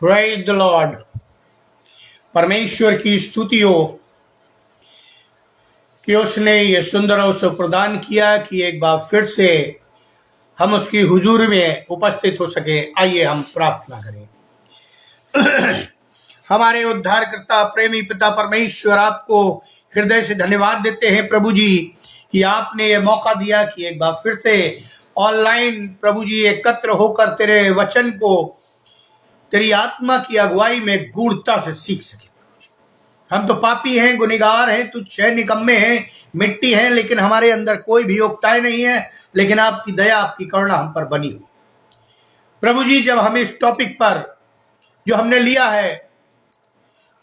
Praise the Lord. परमेश्वर की स्तुति हो कि उसने ये सुंदर अवसर प्रदान किया कि एक बार फिर से हम उसकी हुजूर में उपस्थित हो सके। आइए हम प्रार्थना करें। हमारे उद्धारकर्ता प्रेमी पिता परमेश्वर, आपको हृदय से धन्यवाद देते हैं प्रभु जी कि आपने ये मौका दिया कि एक बार फिर से ऑनलाइन प्रभु जी एकत्र होकर तेरे वचन को तेरी आत्मा की अगुवाई में गूढ़ता से सीख सके। हम तो पापी हैं, गुनहगार हैं, तुच्छ हैं, निकम्मे हैं, मिट्टी हैं, लेकिन हमारे अंदर कोई भी योग्यताएं नहीं है। लेकिन आपकी दया, आपकी करुणा हम पर बनी हुई। प्रभु जी, जब हम इस टॉपिक पर जो हमने लिया है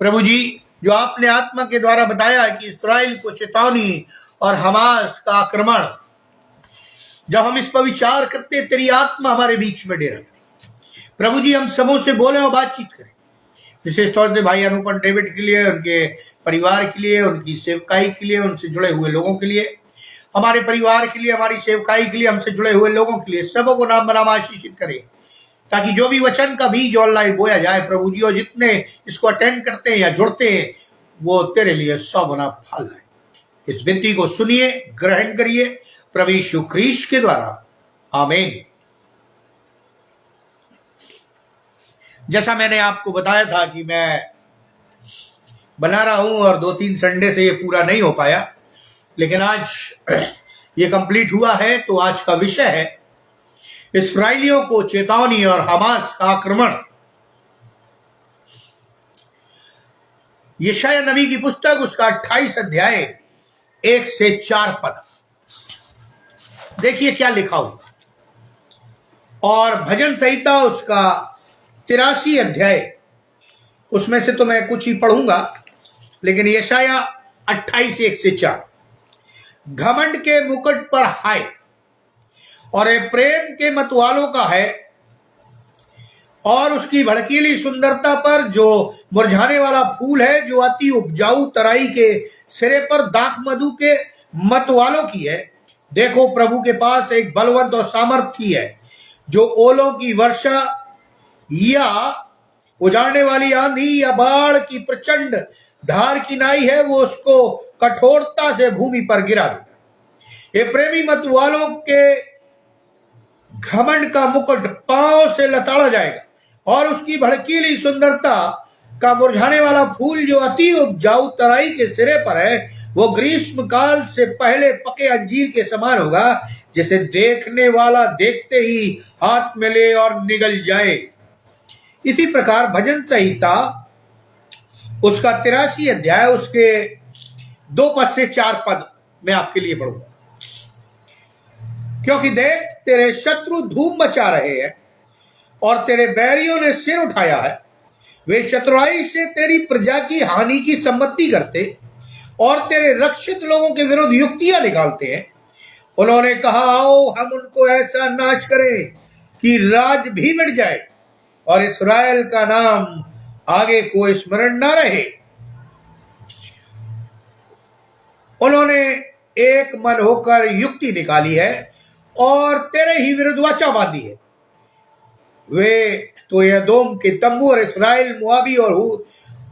प्रभु जी, जो आपने आत्मा के द्वारा बताया कि इस्राएल को चेतावनी और हमास का आक्रमण, जब हम इस पर विचार करते, तेरी आत्मा हमारे बीच में डेरा करे। प्रभु जी, हम सबों से बोले और बातचीत करें, विशेष तौर से भाई अनुपम डेविड के लिए, उनके परिवार के लिए, उनकी सेवकाई के लिए, उनसे जुड़े हुए लोगों के लिए, हमारे परिवार के लिए, हमारी सेवकाई के लिए, हमसे जुड़े हुए लोगों के लिए, सबों को नाम बनाम आशीषित करें, ताकि जो भी वचन का बीज ऑनलाइन बोया जाए प्रभु जी, और जितने इसको अटेंड करते हैं या जुड़ते हैं, वो तेरे लिए 100 गुना फल लाए। इस विनती को सुनिए, ग्रहण करिए, प्रभु यीशु ख्रीस्त के द्वारा, आमीन। जैसा मैंने आपको बताया था कि मैं बना रहा हूं और 2-3 संडे से ये पूरा नहीं हो पाया, लेकिन आज ये कंप्लीट हुआ है। तो आज का विषय है इस्राएलियों को चेतावनी और हमास का आक्रमण। यशायाह नबी की पुस्तक, उसका 28 अध्याय 1 से 4 पद। देखिए क्या लिखा हुआ। और भजन संहिता उसका 83 अध्याय, उसमें से तो मैं कुछ ही पढ़ूंगा, लेकिन यशायाह 28 1 से 4। घमंड के मुकुट पर हाय, और ये प्रेम के मतवालों का है, और उसकी भड़कीली सुंदरता पर जो मुरझाने वाला फूल है, जो अति उपजाऊ तराई के सिरे पर दाख मधु के मतवालों की है। देखो, प्रभु के पास एक बलवंत और सामर्थी है, जो ओलों की वर्षा या उजाड़ने वाली आंधी या बाढ़ की प्रचंड धार की नाई है, वो उसको कठोरता से भूमि पर गिरा देगा। ये प्रेमी मत वालों के घमंड का मुकुट पांव से लताड़ा जाएगा, और उसकी भड़कीली सुंदरता का मुरझाने वाला फूल जो अति उपजाऊ तराई के सिरे पर है, वो ग्रीष्म काल से पहले पके अंजीर के समान होगा, जिसे देखने वाला देखते ही हाथ में ले और निगल जाए। इसी प्रकार भजन संहिता उसका 83 अध्याय, उसके 2 पद से 4 पद मैं आपके लिए पढ़ूंगा। क्योंकि देख, तेरे शत्रु धूम मचा रहे हैं, और तेरे बैरियों ने सिर उठाया है। वे चतुराई से तेरी प्रजा की हानि की सम्मति करते, और तेरे रक्षित लोगों के विरुद्ध युक्तियां निकालते हैं। उन्होंने कहा, आओ हम उनको ऐसा नाश करें कि राज भी मिट जाए, और इस्राएल का नाम आगे कोई स्मरण न रहे। उन्होंने एक मन होकर युक्ति निकाली है, और तेरे ही विरुद्ध वाचा बांधी है। वे तो यदोम के तंबू और इस्राएल मुआबी और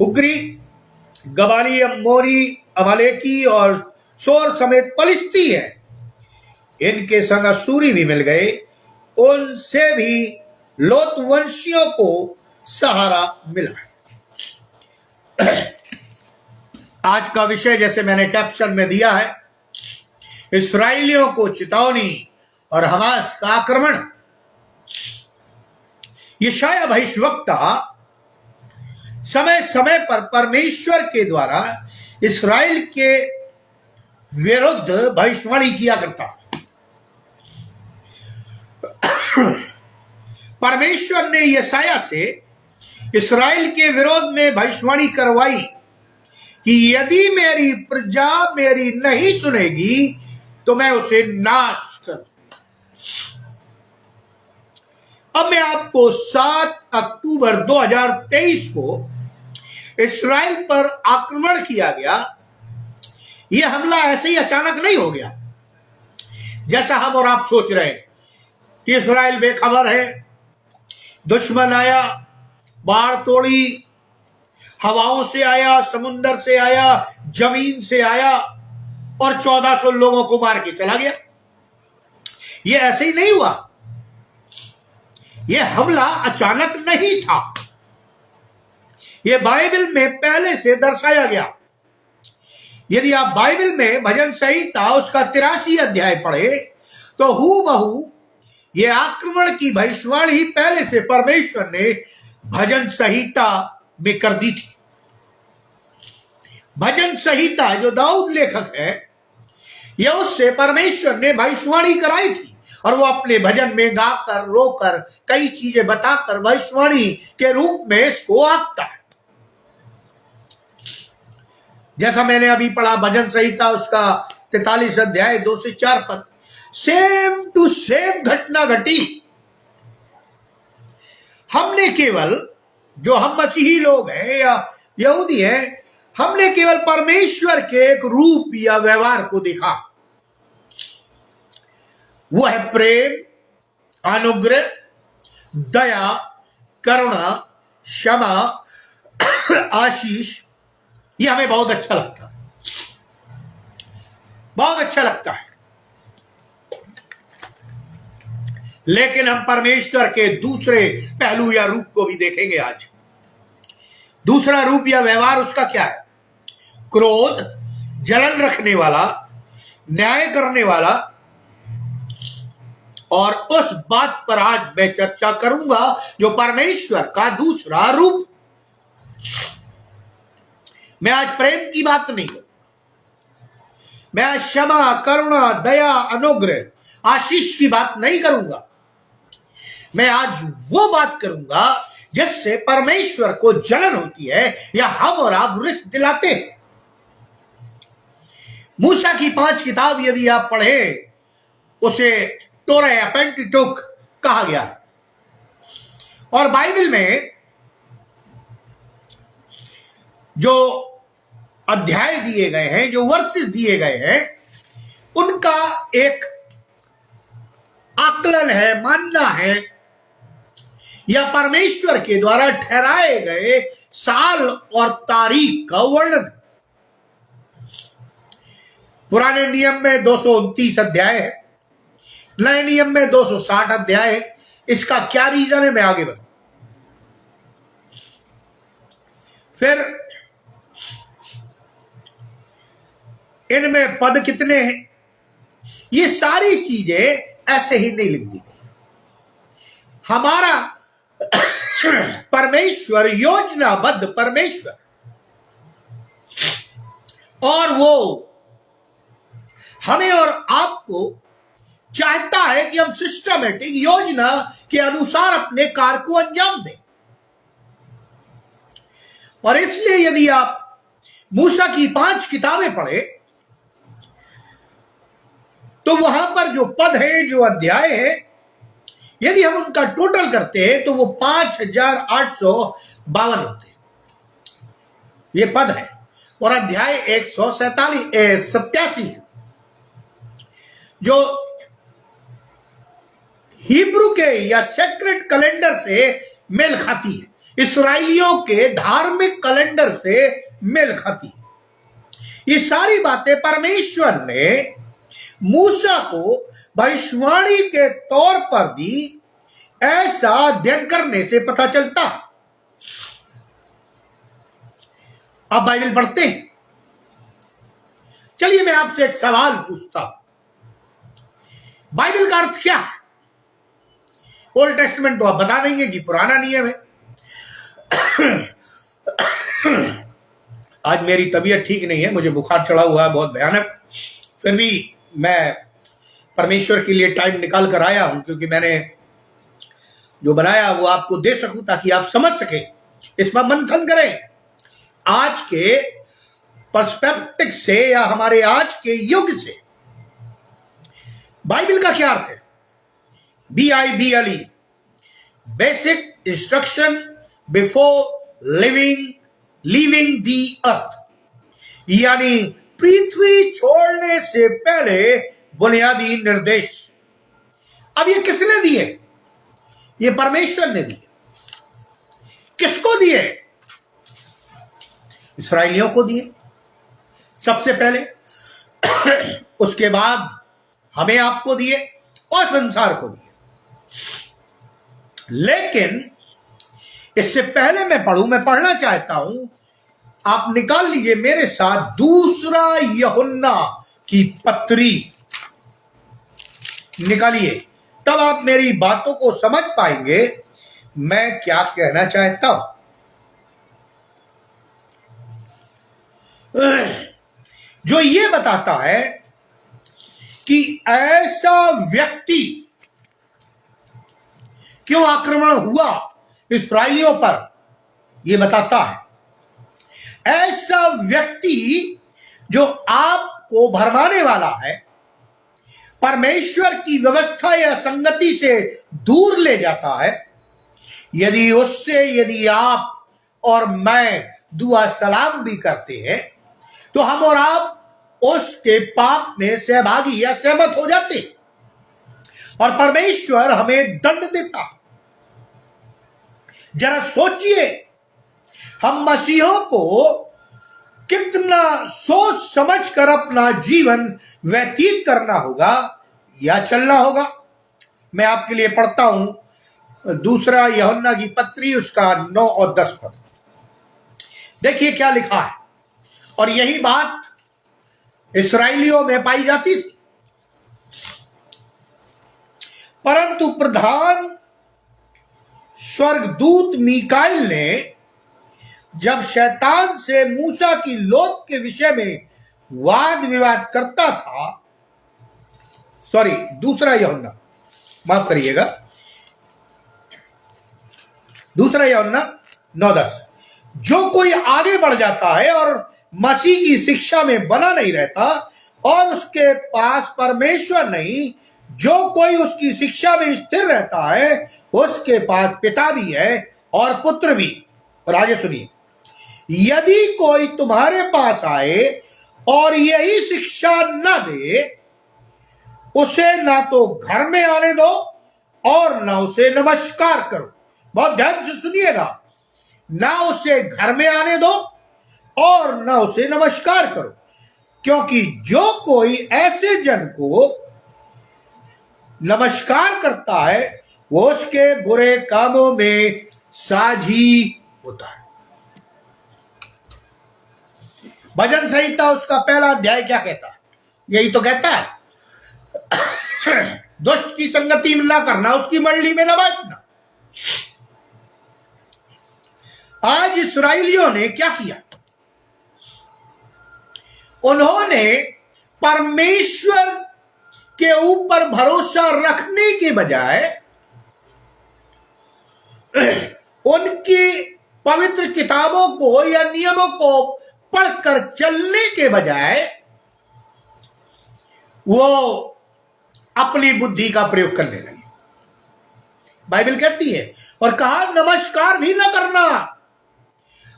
हुग्री, गबाली, अम्मोनी, अमालेकी और सोर समेत पलिश्ती है। इनके संग असूरी भी मिल गए, उनसे भी लोत वंशियों को सहारा मिला। आज का विषय, जैसे मैंने कैप्शन में दिया है, इस्राएलियों को चेतावनी और हमास का आक्रमण। यशायाह भविष्यवक्ता समय समय पर परमेश्वर के द्वारा इस्राएल के विरुद्ध भविष्यवाणी किया करता। परमेश्वर ने यशायाह से इस्राएल के विरोध में भविष्यवाणी करवाई कि यदि मेरी प्रजा मेरी नहीं सुनेगी तो मैं उसे नाश करूं। अब मैं आपको 7 अक्टूबर 2023 को इस्राएल पर आक्रमण किया गया, यह हमला ऐसे ही अचानक नहीं हो गया जैसा हम और आप सोच रहे हैं कि इस्राएल बेखबर है, दुश्मन आया, बाढ़ तोड़ी, हवाओं से आया, समुंदर से आया, जमीन से आया और 1400 लोगों को मार के चला गया। ये ऐसे ही नहीं हुआ, ये हमला अचानक नहीं था, ये बाइबल में पहले से दर्शाया गया। यदि आप बाइबल में भजन संहिता उसका 83 अध्याय पढ़े तो हूबहू ये आक्रमण की भविष्यवाणी पहले से परमेश्वर ने भजन संहिता में कर दी थी। भजन संहिता जो दाऊद लेखक है, यह उससे परमेश्वर ने भविष्यवाणी कराई थी और वो अपने भजन में गाकर, रोकर, कई चीजें बताकर भविष्यवाणी के रूप में इसको आंकता है। जैसा मैंने अभी पढ़ा भजन संहिता उसका 43 अध्याय 2 से 4 पद, सेम टू सेम घटना घटी। हमने केवल, जो हम मसीही लोग हैं या यहूदी हैं, हमने केवल परमेश्वर के एक रूप या व्यवहार को देखा। वो है प्रेम, अनुग्रह, दया, करुणा, क्षमा, आशीष। ये हमें बहुत अच्छा लगता है, बहुत अच्छा लगता है। लेकिन हम परमेश्वर के दूसरे पहलू या रूप को भी देखेंगे आज। दूसरा रूप या व्यवहार उसका क्या है? क्रोध, जलन रखने वाला, न्याय करने वाला। और उस बात पर आज मैं चर्चा करूंगा जो परमेश्वर का दूसरा रूप। मैं आज प्रेम की बात नहीं करूंगा, मैं आज क्षमा, करुणा, दया, अनुग्रह, आशीष की बात नहीं करूंगा। मैं आज वो बात करूंगा जिससे परमेश्वर को जलन होती है या हम और आप रिश्त दिलाते हैं। मूसा की 5 किताब यदि आप पढ़े, उसे तोरा या पेंटिटुक कहा गया है। और बाइबल में जो अध्याय दिए गए हैं, जो वर्सेस दिए गए हैं, उनका एक आकलन है, मानना है, या परमेश्वर के द्वारा ठहराए गए साल और तारीख का वर्णन। पुराने नियम में 229 अध्याय है, नए नियम में 260 अध्याय है। इसका क्या रीजन है मैं आगे बताऊं। फिर इनमें पद कितने हैं, ये सारी चीजें ऐसे ही नहीं लिख दी गई। हमारा परमेश्वर योजनाबद्ध परमेश्वर, और वो हमें और आपको चाहता है कि हम सिस्टमेटिक योजना के अनुसार अपने कार्य को अंजाम दें। और इसलिए यदि आप मूसा की 5 किताबें पढ़े तो वहां पर जो पद है, जो अध्याय है, यदि हम उनका टोटल करते हैं तो वो 5852 होते हैं। ये पद है। और अध्याय 187 जो हिब्रू के या सेक्रेट कैलेंडर से मेल खाती है, इस्राएलियों के धार्मिक कैलेंडर से मेल खाती है। ये सारी बातें परमेश्वर ने मूसा को भविष्यवाणी के तौर पर भी ऐसा अध्ययन करने से पता चलता। आप बाइबल पढ़ते हैं? चलिए मैं आपसे एक सवाल पूछता हूं, बाइबल का अर्थ क्या है? ओल्ड टेस्टमेंट तो आप बता देंगे कि पुराना नियम है। आज मेरी तबीयत ठीक नहीं है, मुझे बुखार चढ़ा हुआ है बहुत भयानक। फिर भी मैं परमेश्वर के लिए टाइम निकाल कर आया हूं, क्योंकि मैंने जो बनाया वो आपको दे सकूं ताकि आप समझ सके, इस पर मंथन करें। आज के पर्सपेक्टिव से या हमारे आज के युग से बाइबल का क्या अर्थ है? BIBLE, basic instruction before living the earth, यानी पृथ्वी छोड़ने से पहले बुनियादी निर्देश। अब ये किसने दिए? ये परमेश्वर ने दिए। किसको दिए? इस्राएलियों को दिए सबसे पहले, उसके बाद हमें आपको दिए और संसार को दिए। लेकिन इससे पहले मैं पढ़ना चाहता हूं, आप निकाल लीजिए मेरे साथ दूसरा यूहन्ना की पत्री निकालिए, तब आप मेरी बातों को समझ पाएंगे मैं क्या कहना चाहता हूं। जो ये बताता है कि ऐसा व्यक्ति क्यों आक्रमण हुआ इस्राएलियों पर, यह बताता है। ऐसा व्यक्ति जो आपको भरमाने वाला है, परमेश्वर की व्यवस्था या संगति से दूर ले जाता है, यदि आप और मैं दुआ सलाम भी करते हैं तो हम और आप उसके पाप में सहभागी या सहमत हो जाते और परमेश्वर हमें दंड देता। जरा सोचिए, हम मसीहों को कितना सोच समझ कर अपना जीवन व्यतीत करना होगा या चलना होगा। मैं आपके लिए पढ़ता हूं दूसरा यूहन्ना की पत्री, उसका 9 और 10 पद। देखिए क्या लिखा है। और यही बात इस्राएलियों में पाई जाती थी, परंतु प्रधान स्वर्गदूत मीकाईल ने जब शैतान से मूसा की लोथ के विषय में वाद विवाद करता था, दूसरा यूहन्ना, माफ करिएगा, दूसरा यूहन्ना 9:10, जो कोई आगे बढ़ जाता है और मसीह की शिक्षा में बना नहीं रहता और उसके पास परमेश्वर नहीं, जो कोई उसकी शिक्षा में स्थिर रहता है उसके पास पिता भी है और पुत्र भी। और आगे सुनिए, यदि कोई तुम्हारे पास आए और यही शिक्षा न दे, उसे ना तो घर में आने दो और ना उसे नमस्कार करो। बहुत ध्यान से सुनिएगा, ना उसे घर में आने दो और ना उसे नमस्कार करो, क्योंकि जो कोई ऐसे जन को नमस्कार करता है वो उसके बुरे कामों में साझी होता है। भजन संहिता उसका पहला अध्याय क्या कहता है? यही तो कहता है, दुष्ट की संगति में ना करना, उसकी मंडली में न बैठना। आज इस्राएलियों ने क्या किया? उन्होंने परमेश्वर के ऊपर भरोसा रखने के बजाय उनकी पवित्र किताबों को या नियमों को पढ़कर चलने के बजाय वो अपनी बुद्धि का प्रयोग करने लगे। बाइबल कहती है, और कहा नमस्कार भी ना करना।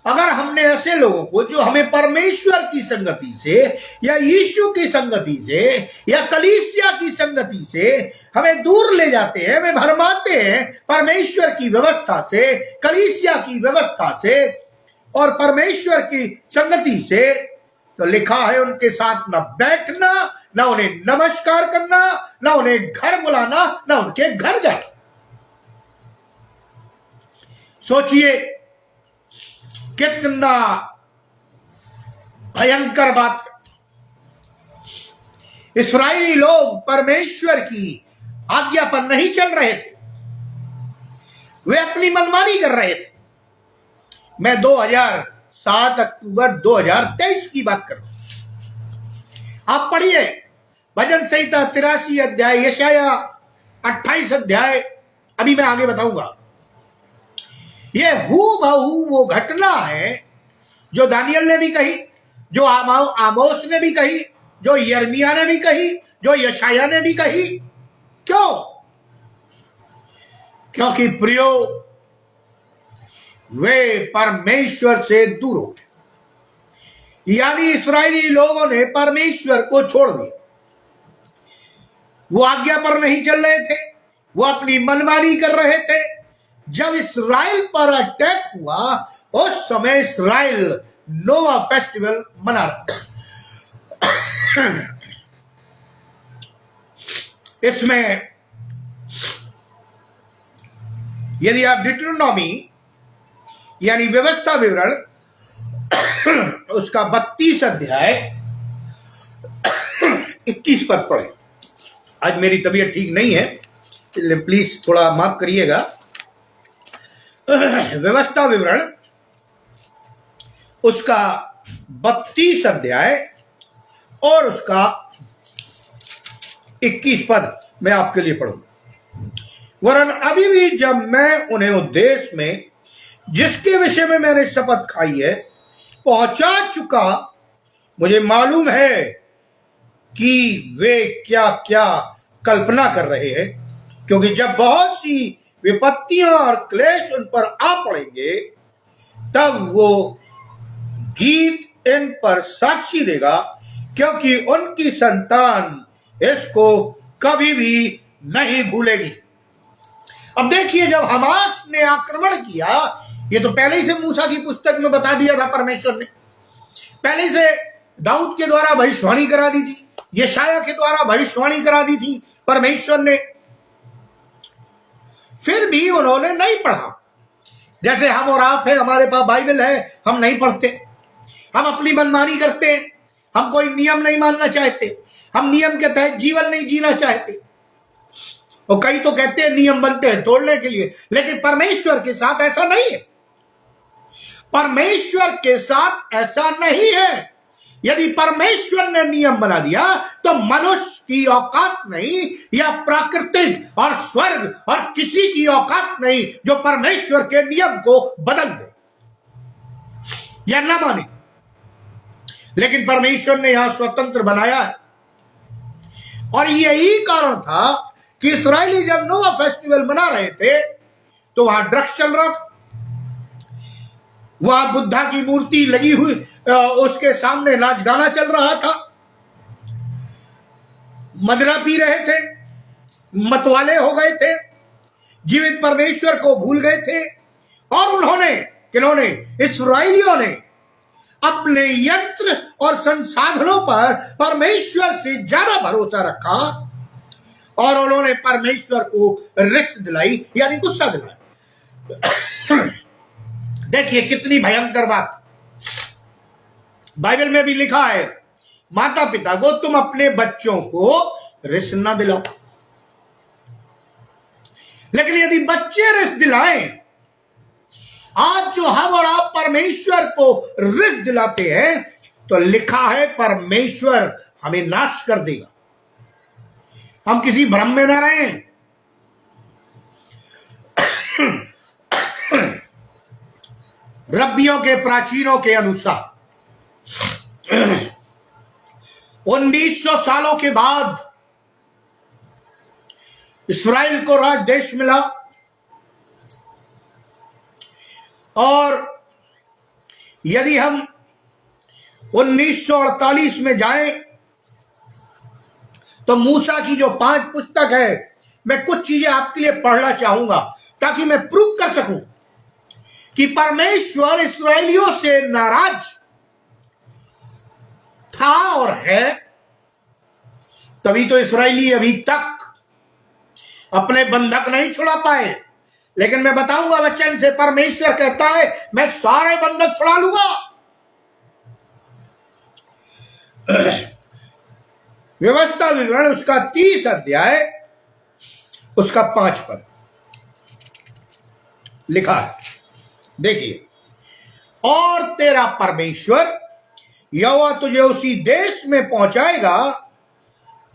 अगर हमने ऐसे लोगों को जो हमें परमेश्वर की संगति से या यीशु की संगति से या कलीसिया की संगति से हमें दूर ले जाते हैं, हमें भरमाते हैं परमेश्वर की व्यवस्था से, कलीसिया की व्यवस्था से और परमेश्वर की संगति से, तो लिखा है उनके साथ न बैठना, न उन्हें नमस्कार करना, न उन्हें घर बुलाना, न उनके घर जाना। सोचिए कितना भयंकर बात है। इस्राएली लोग परमेश्वर की आज्ञा पर नहीं चल रहे थे, वे अपनी मनमानी कर रहे थे। मैं 2007 अक्टूबर 2023 की बात कर रहा हूं। आप पढ़िए भजन संहिता 83 अध्याय, यशाया 28 अध्याय, अभी मैं आगे बताऊंगा। ये हूबहू वो घटना है जो दानियल ने भी कही, जो आमोस ने भी कही, जो यिर्मयाह ने भी कही, जो यशाया ने भी कही। क्यों? क्योंकि प्रियो, वे परमेश्वर से दूर हो गए। यानी इस्राएली लोगों ने परमेश्वर को छोड़ दिया। वो आज्ञा पर नहीं चल रहे थे, वो अपनी मनमानी कर रहे थे, जब इसराइल पर अटैक हुआ उस समय इसराइल नोवा फेस्टिवल मना रहा। इसमें यदि आप डिट्रोनॉमी यानी व्यवस्था विवरण उसका 32 अध्याय 21 पद पढ़े। आज मेरी तबीयत ठीक नहीं है इसलिए प्लीज थोड़ा माफ करिएगा। व्यवस्था विवरण उसका 32 अध्याय और उसका 21 पद मैं आपके लिए पढ़ूंगा। वरन अभी भी जब मैं उन्हें उद्देश्य में जिसके विषय में मैंने शपथ खाई है पहुंचा चुका, मुझे मालूम है कि वे क्या क्या कल्पना कर रहे हैं, क्योंकि जब बहुत सी विपत्तियां और क्लेश उन पर आ पड़ेंगे तब वो गीत इन पर साक्षी देगा, क्योंकि उनकी संतान इसको कभी भी नहीं भूलेगी। अब देखिए, जब हमास ने आक्रमण किया, ये तो पहले ही से मूसा की पुस्तक में बता दिया था परमेश्वर ने, पहले से दाऊद के द्वारा भविष्यवाणी करा दी थी, यशाया के द्वारा भविष्यवाणी करा दी थी परमेश्वर ने। फिर भी उन्होंने नहीं पढ़ा। जैसे हम और आप है, हमारे पास बाइबल है, हम नहीं पढ़ते, हम अपनी मनमानी करते हैं, हम कोई नियम नहीं मानना चाहते, हम नियम के तहत जीवन नहीं जीना चाहते। और कई तो कहते हैं नियम बनते हैं तोड़ने के लिए, लेकिन परमेश्वर के साथ ऐसा नहीं है। परमेश्वर के साथ ऐसा नहीं है। यदि परमेश्वर ने नियम बना दिया तो मनुष्य की औकात नहीं, या प्राकृतिक और स्वर्ग और किसी की औकात नहीं जो परमेश्वर के नियम को बदल दे या न माने। लेकिन परमेश्वर ने यहां स्वतंत्र बनाया है, और यही कारण था कि इस्राएली जब नोवा फेस्टिवल मना रहे थे तो वहां ड्रग्स चल रहा था, वहां बुद्धा की मूर्ति लगी हुई उसके सामने नाच गाना चल रहा था, मदिरा पी रहे थे, मतवाले हो गए थे, जीवित परमेश्वर को भूल गए थे। और उन्होंने, किन्होंने, इस्राएलियों ने अपने यंत्र और संसाधनों पर परमेश्वर से ज्यादा भरोसा रखा, और उन्होंने परमेश्वर को रिश्त दिलाई यानी गुस्सा दिलाया। देखिए कितनी भयंकर बात। बाइबल में भी लिखा है, माता पिता को तुम अपने बच्चों को रिश्त ना दिलाओ। लेकिन यदि बच्चे रिश्त दिलाएं, आज जो हम और आप परमेश्वर को रिश्त दिलाते हैं, तो लिखा है परमेश्वर हमें नाश कर देगा। हम किसी भ्रम में न रहें। रब्बियों के प्राचीनों के अनुसार 1900 सालों के बाद इस्राएल को राज देश मिला, और यदि हम 1948 में जाएं तो मूसा की जो 5 पुस्तक है, मैं कुछ चीजें आपके लिए पढ़ना चाहूंगा ताकि मैं प्रूव कर सकूं कि परमेश्वर इस्राएलियों से नाराज था और है। तभी तो इस्राएली अभी तक अपने बंधक नहीं छुड़ा पाए। लेकिन मैं बताऊंगा वचन से, परमेश्वर कहता है मैं सारे बंधक छुड़ा लूंगा। व्यवस्था विवरण उसका 30 अध्याय उसका 5 पद लिखा है, देखिए। और तेरा परमेश्वर यहोवा तुझे उसी देश में पहुंचाएगा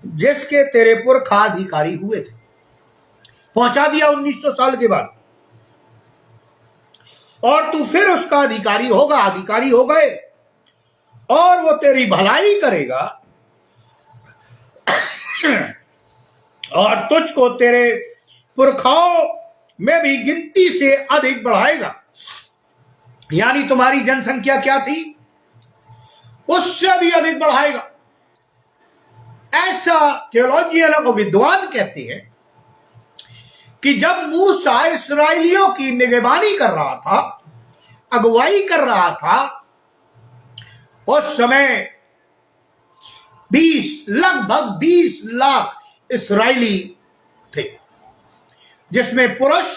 जिसके तेरे पुरखा अधिकारी हुए थे। पहुंचा दिया 1900 साल के बाद, और तू फिर उसका अधिकारी होगा, अधिकारी हो गए, और वो तेरी भलाई करेगा और तुझको तेरे पुरखाओं में भी गिनती से अधिक बढ़ाएगा। यानी तुम्हारी जनसंख्या क्या थी, उससे भी अधिक बढ़ाएगा। ऐसा थियोलॉजियन और विद्वान कहते हैं कि जब मूसा इस्राएलियों की निगरानी कर रहा था, अगुवाई कर रहा था, उस समय लगभग 20 लाख इस्राएली थे, जिसमें पुरुष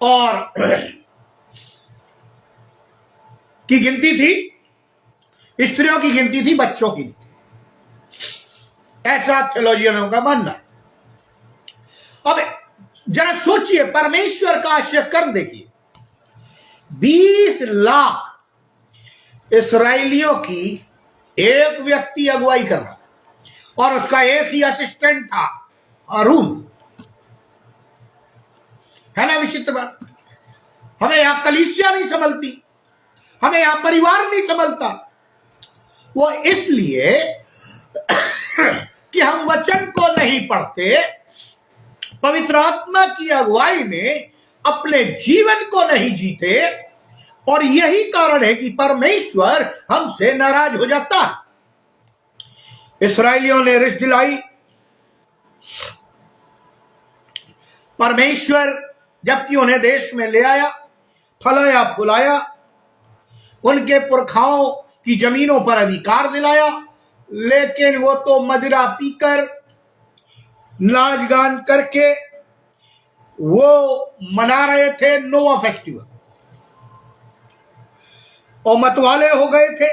और की गिनती थी, स्त्रियों की गिनती थी, बच्चों की नहीं। ऐसा थियोलॉजियनों का मानना है। अब जरा सोचिए, परमेश्वर का आश्चर्य कर्म देखिए। 20 लाख इस्राएलियों की एक व्यक्ति अगुवाई कर रहा और उसका एक ही असिस्टेंट था, हारून। है ना विचित्र बात? हमें यहां कलीसिया नहीं संभलती, हमें यहां परिवार नहीं संभलता। वो इसलिए कि हम वचन को नहीं पढ़ते, पवित्र आत्मा की अगुवाई में अपने जीवन को नहीं जीते, और यही कारण है कि परमेश्वर हमसे नाराज हो जाता है। इस्राएलियों ने रिश्त दिलाई। परमेश्वर जबकि उन्हें देश में ले आया, फलाया फुलाया, उनके पुरखाओं की जमीनों पर अधिकार दिलाया, लेकिन वो तो मदिरा पीकर, नाच गान करके वो मना रहे थे नोवा फेस्टिवल, और मतवाले हो गए थे।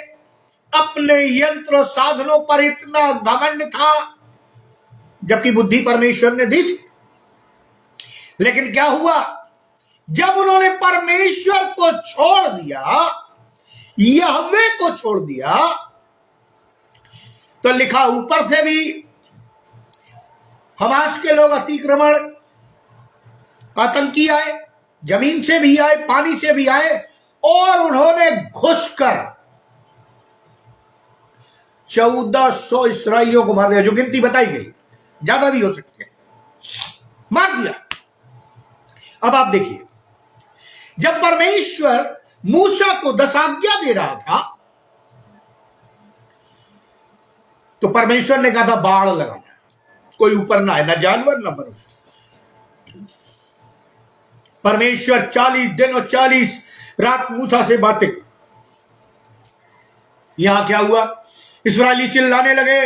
अपने यंत्र साधनों पर इतना घमंड था, जबकि बुद्धि परमेश्वर ने दी थी। लेकिन क्या हुआ? जब उन्होंने परमेश्वर को छोड़ दिया, यहोवे को छोड़ दिया, तो लिखा ऊपर से भी हमास के लोग अतिक्रमण, आतंकी आए, जमीन से भी आए, पानी से भी आए, और उन्होंने घुसकर 1400 इस्राएलियों को मार दिया, जो गिनती बताई गई, ज्यादा भी हो सकते हैं, मार दिया। अब आप देखिए, जब परमेश्वर मूसा को 10 आज्ञा दे रहा था, तो परमेश्वर ने कहा था बाढ़ लगाना, कोई ऊपर ना आए, ना जानवर ना मनुष्य। परमेश्वर 40 दिन और 40 रात मूसा से बातें। यहां क्या हुआ? इस्राएली चिल्लाने लगे,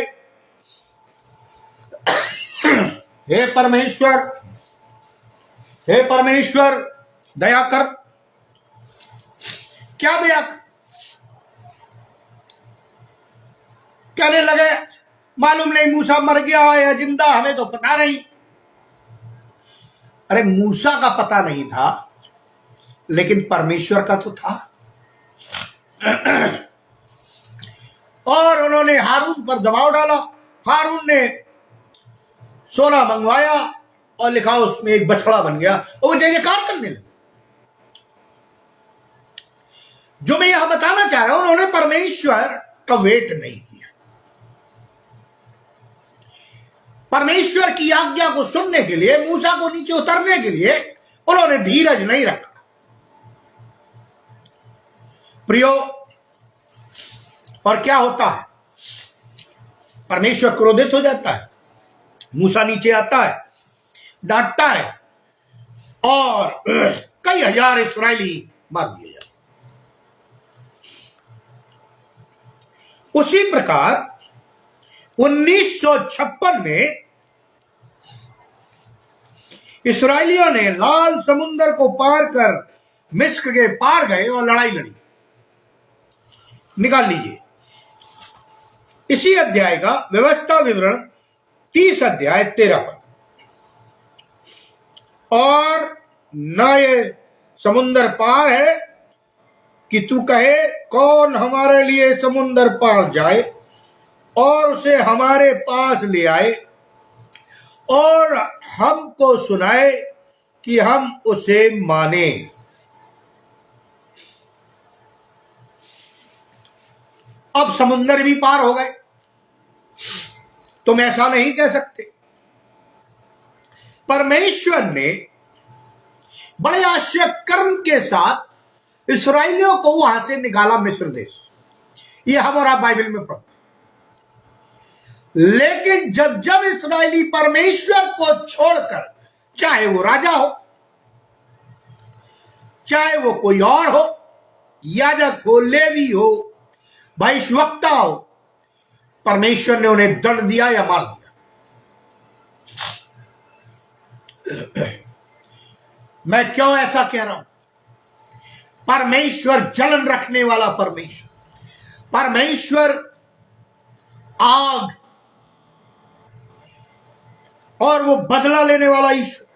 हे परमेश्वर, हे परमेश्वर, दया कर। क्या दया कर? कहने लगे मालूम नहीं मूसा मर गया या जिंदा, हमें तो पता नहीं। अरे मूसा का पता नहीं था, लेकिन परमेश्वर का तो था। और उन्होंने हारून पर दबाव डाला। हारून ने सोना मंगवाया और लिखा उसमें एक बछड़ा बन गया, और वो जयकार करने लगे। जो मैं यहां बताना चाह रहा हूं, उन्होंने परमेश्वर का वेट नहीं किया। परमेश्वर की आज्ञा को सुनने के लिए, मूसा को नीचे उतरने के लिए उन्होंने धीरज नहीं रखा। प्रियो, और क्या होता है? परमेश्वर क्रोधित हो जाता है। मूसा नीचे आता है, डांटता है, और कई हजार इस्राएली मार दिए जाते। उसी प्रकार 1956 में इस्राएलियों ने लाल समुद्र को पार कर मिस्र के पार गए और लड़ाई लड़ी। निकाल लीजिए इसी अध्याय का व्यवस्था विवरण 30 अध्याय 13 पर। और न ये समुद्र पार है कि तू कहे कौन हमारे लिए समुद्र पार जाए और उसे हमारे पास ले आए और हमको सुनाए कि हम उसे माने। अब समुद्र भी पार हो गए, तुम ऐसा नहीं कह सकते। परमेश्वर ने बड़े आश्चर्य कर्म के साथ इस्राएलियों को वहां से निकाला मिस्र देश। ये हम और आप बाइबल में पढ़ते। लेकिन जब जब इस्राएली परमेश्वर को छोड़कर, चाहे वो राजा हो, चाहे वो कोई और हो, याजक हो, लेवी हो, भविष्यवक्ता हो, परमेश्वर ने उन्हें दंड दिया या मार दिया। मैं क्यों ऐसा कह रहा हूं? परमेश्वर जलन रखने वाला परमेश्वर, परमेश्वर आग और वो बदला लेने वाला ईश्वर,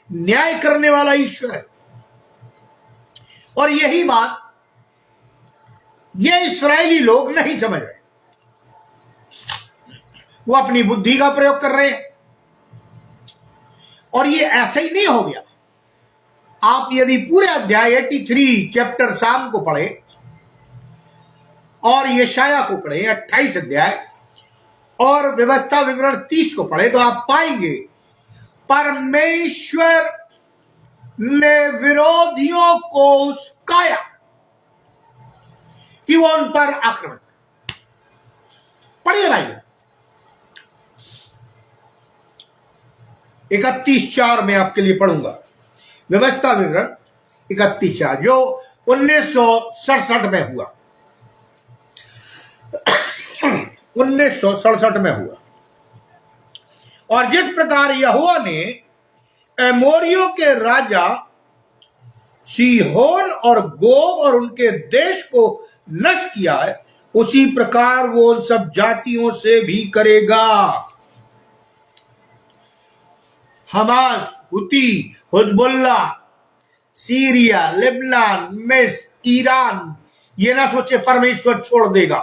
न्याय करने वाला ईश्वर है। और यही बात ये इस्राएली लोग नहीं समझ रहे। वो अपनी बुद्धि का प्रयोग कर रहे हैं। और ये ऐसे ही नहीं हो गया। आप यदि पूरे अध्याय 83 चैप्टर शाम को पढ़े और यशाया को पढ़े 28 अध्याय और व्यवस्था विवरण 30 को पढ़े, तो आप पाएंगे परमेश्वर ने विरोधियों को उस्काया कि वो उन पर आक्रमण। पढ़िए भाई, 31:4 में आपके लिए पढ़ूंगा, व्यवस्था विवरण 31:4, जो 1967 में हुआ। 1967 में हुआ। और जिस प्रकार यहोवा ने एमोरियों के राजा सीहोन और गोग और उनके देश को नष्ट किया है, उसी प्रकार वो उन सब जातियों से भी करेगा। हमास, हुती, हुजबुल्ला, सीरिया, लेबनान, मिस्र, ईरान, ये ना सोचे परमेश्वर छोड़ देगा।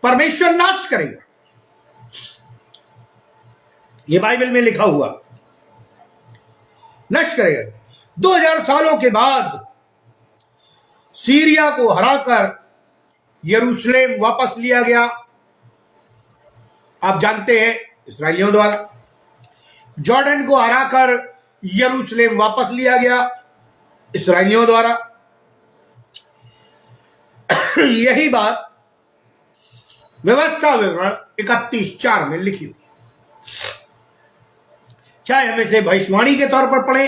परमेश्वर नाश करेगा। ये बाइबल में लिखा हुआ, नष्ट करेगा। 2000 सालों के बाद सीरिया को हराकर यरूशलेम वापस लिया गया। आप जानते हैं, इस्राएलियों द्वारा। जॉर्डन को हराकर यरूशलेम वापस लिया गया, इस्राएलियों द्वारा। यही बात व्यवस्था विवरण 31:4 में लिखी हुई। चाहे हम इसे भविष्यवाणी के तौर पर पढ़े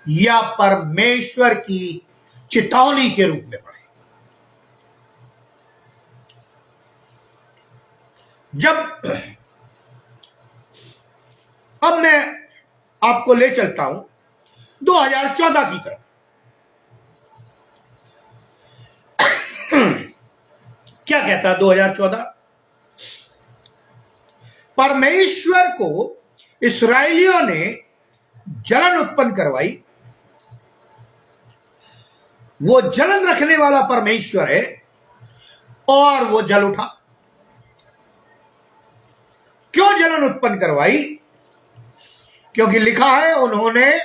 या परमेश्वर की चेतावनी के रूप में पढ़े। अब मैं आपको ले चलता हूं 2014 की तरफ। क्या कहता है 2014? परमेश्वर को इस्राएलियों ने जलन उत्पन्न करवाई। वो जलन रखने वाला परमेश्वर है और वो जल उठा। क्यों जलन उत्पन्न करवाई? क्योंकि लिखा है, उन्होंने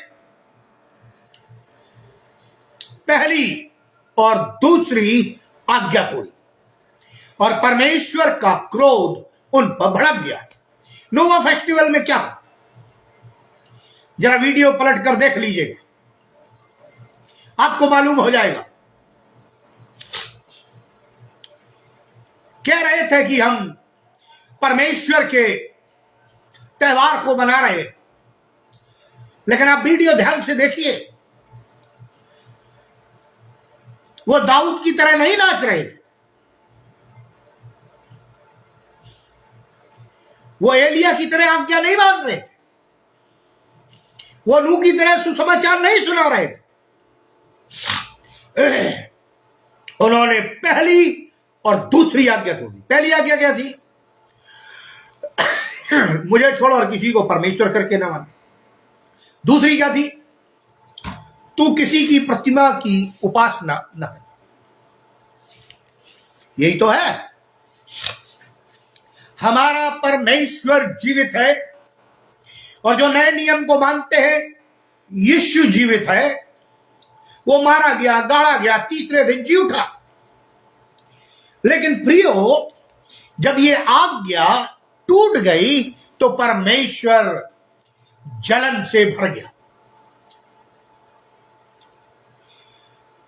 पहली और दूसरी आज्ञा तोड़ी और परमेश्वर का क्रोध उन पर भड़क गया। नोवा फेस्टिवल में क्या था? जरा वीडियो पलट कर देख लीजिएगा, आपको मालूम हो जाएगा। कह रहे थे कि हम परमेश्वर के त्योहार को मना रहे, लेकिन आप वीडियो ध्यान से देखिए, वो दाऊद की तरह नहीं नाच रहे थे, वो एलिया की तरह आज्ञा नहीं मान रहे थे, वो नूह की तरह सुसमाचार नहीं सुना रहे थे। उन्होंने पहली और दूसरी आज्ञा तोड़ी। पहली आज्ञा क्या थी? मुझे छोड़ो और किसी को परमेश्वर करके ना मान। दूसरी क्या थी? तू किसी की प्रतिमा की उपासना न कर। यही तो है। हमारा परमेश्वर जीवित है और जो नए नियम को मानते हैं, यीशु जीवित है। वो मारा गया, गाड़ा गया, तीसरे दिन जी उठा। लेकिन प्रियो, जब ये आज्ञा टूट गई तो परमेश्वर जलन से भर गया।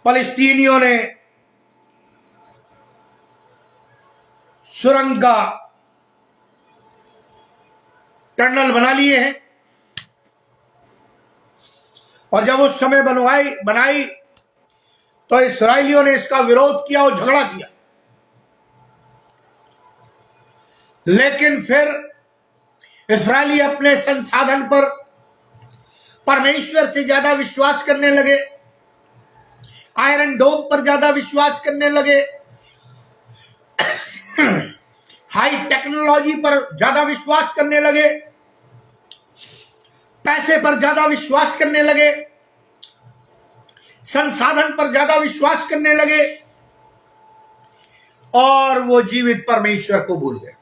फलस्तीनियों ने सुरंग का टनल बना लिए हैं, और जब उस समय बनाई तो इस्राएलियों ने इसका विरोध किया और झगड़ा किया। लेकिन फिर इस्राएली अपने संसाधन पर परमेश्वर से ज्यादा विश्वास करने लगे, आयरन डोम पर ज्यादा विश्वास करने लगे, हाई टेक्नोलॉजी पर ज्यादा विश्वास करने लगे, पैसे पर ज्यादा विश्वास करने लगे, संसाधन पर ज्यादा विश्वास करने लगे, और वो जीवित परमेश्वर को भूल गए।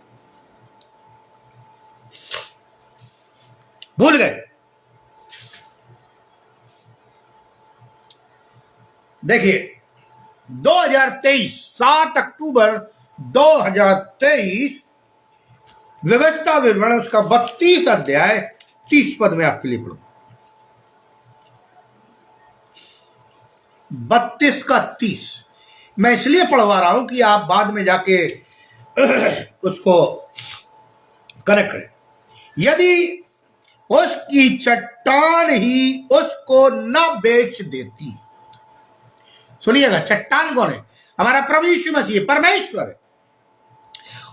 देखिए 2023 7 अक्टूबर 2023 व्यवस्था विवरण उसका 32 अध्याय 30 पद में आपके लिए पढ़ू। 32 का 30 मैं इसलिए पढ़वा रहा हूं कि आप बाद में जाके उसको कनेक्ट करें। यदि उसकी चट्टान ही उसको न बेच देती, सुनिएगा, चट्टान कौन है? हमारा प्रभु यीशु मसीह, परमेश्वर है,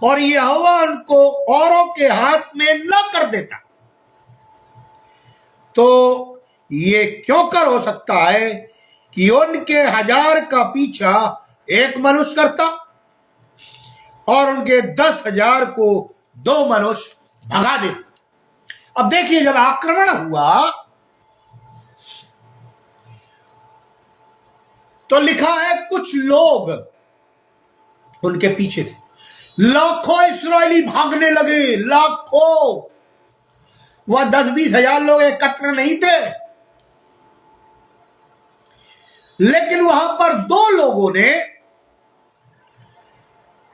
और यहोवा उनको औरों के हाथ में न कर देता, तो ये क्यों कर हो सकता है कि उनके 1000 का पीछा एक मनुष्य करता और उनके 10,000 को 2 मनुष्य भगा देते। अब देखिए, जब आक्रमण हुआ तो लिखा है कुछ लोग उनके पीछे थे, लाखों इस्राएली भागने लगे, लाखों। वह 10-20 हजार लोग एकत्र नहीं थे, लेकिन वहां पर 2 लोगों ने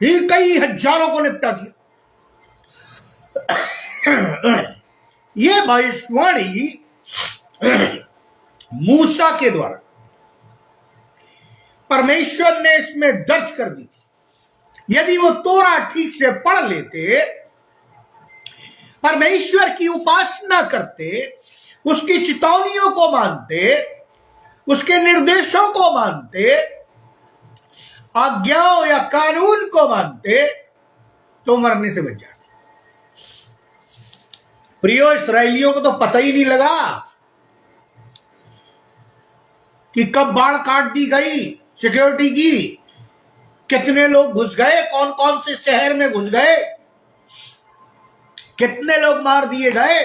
ही कई हजारों को निपटा दिया। ये भविष्यवाणी मूसा के द्वारा परमेश्वर ने इसमें दर्ज कर दी थी। यदि वो तोरा ठीक से पढ़ लेते, परमेश्वर की उपासना करते, उसकी चेतावनियों को मानते, उसके निर्देशों को मानते, आज्ञाओं या कानून को मानते, तो मरने से बच जाते। प्रियो, इस्राएलियों को तो पता ही नहीं लगा कि कब बाढ़ काट दी गई सिक्योरिटी की, कितने लोग घुस गए, कौन कौन से शहर में घुस गए, कितने लोग मार दिए गए।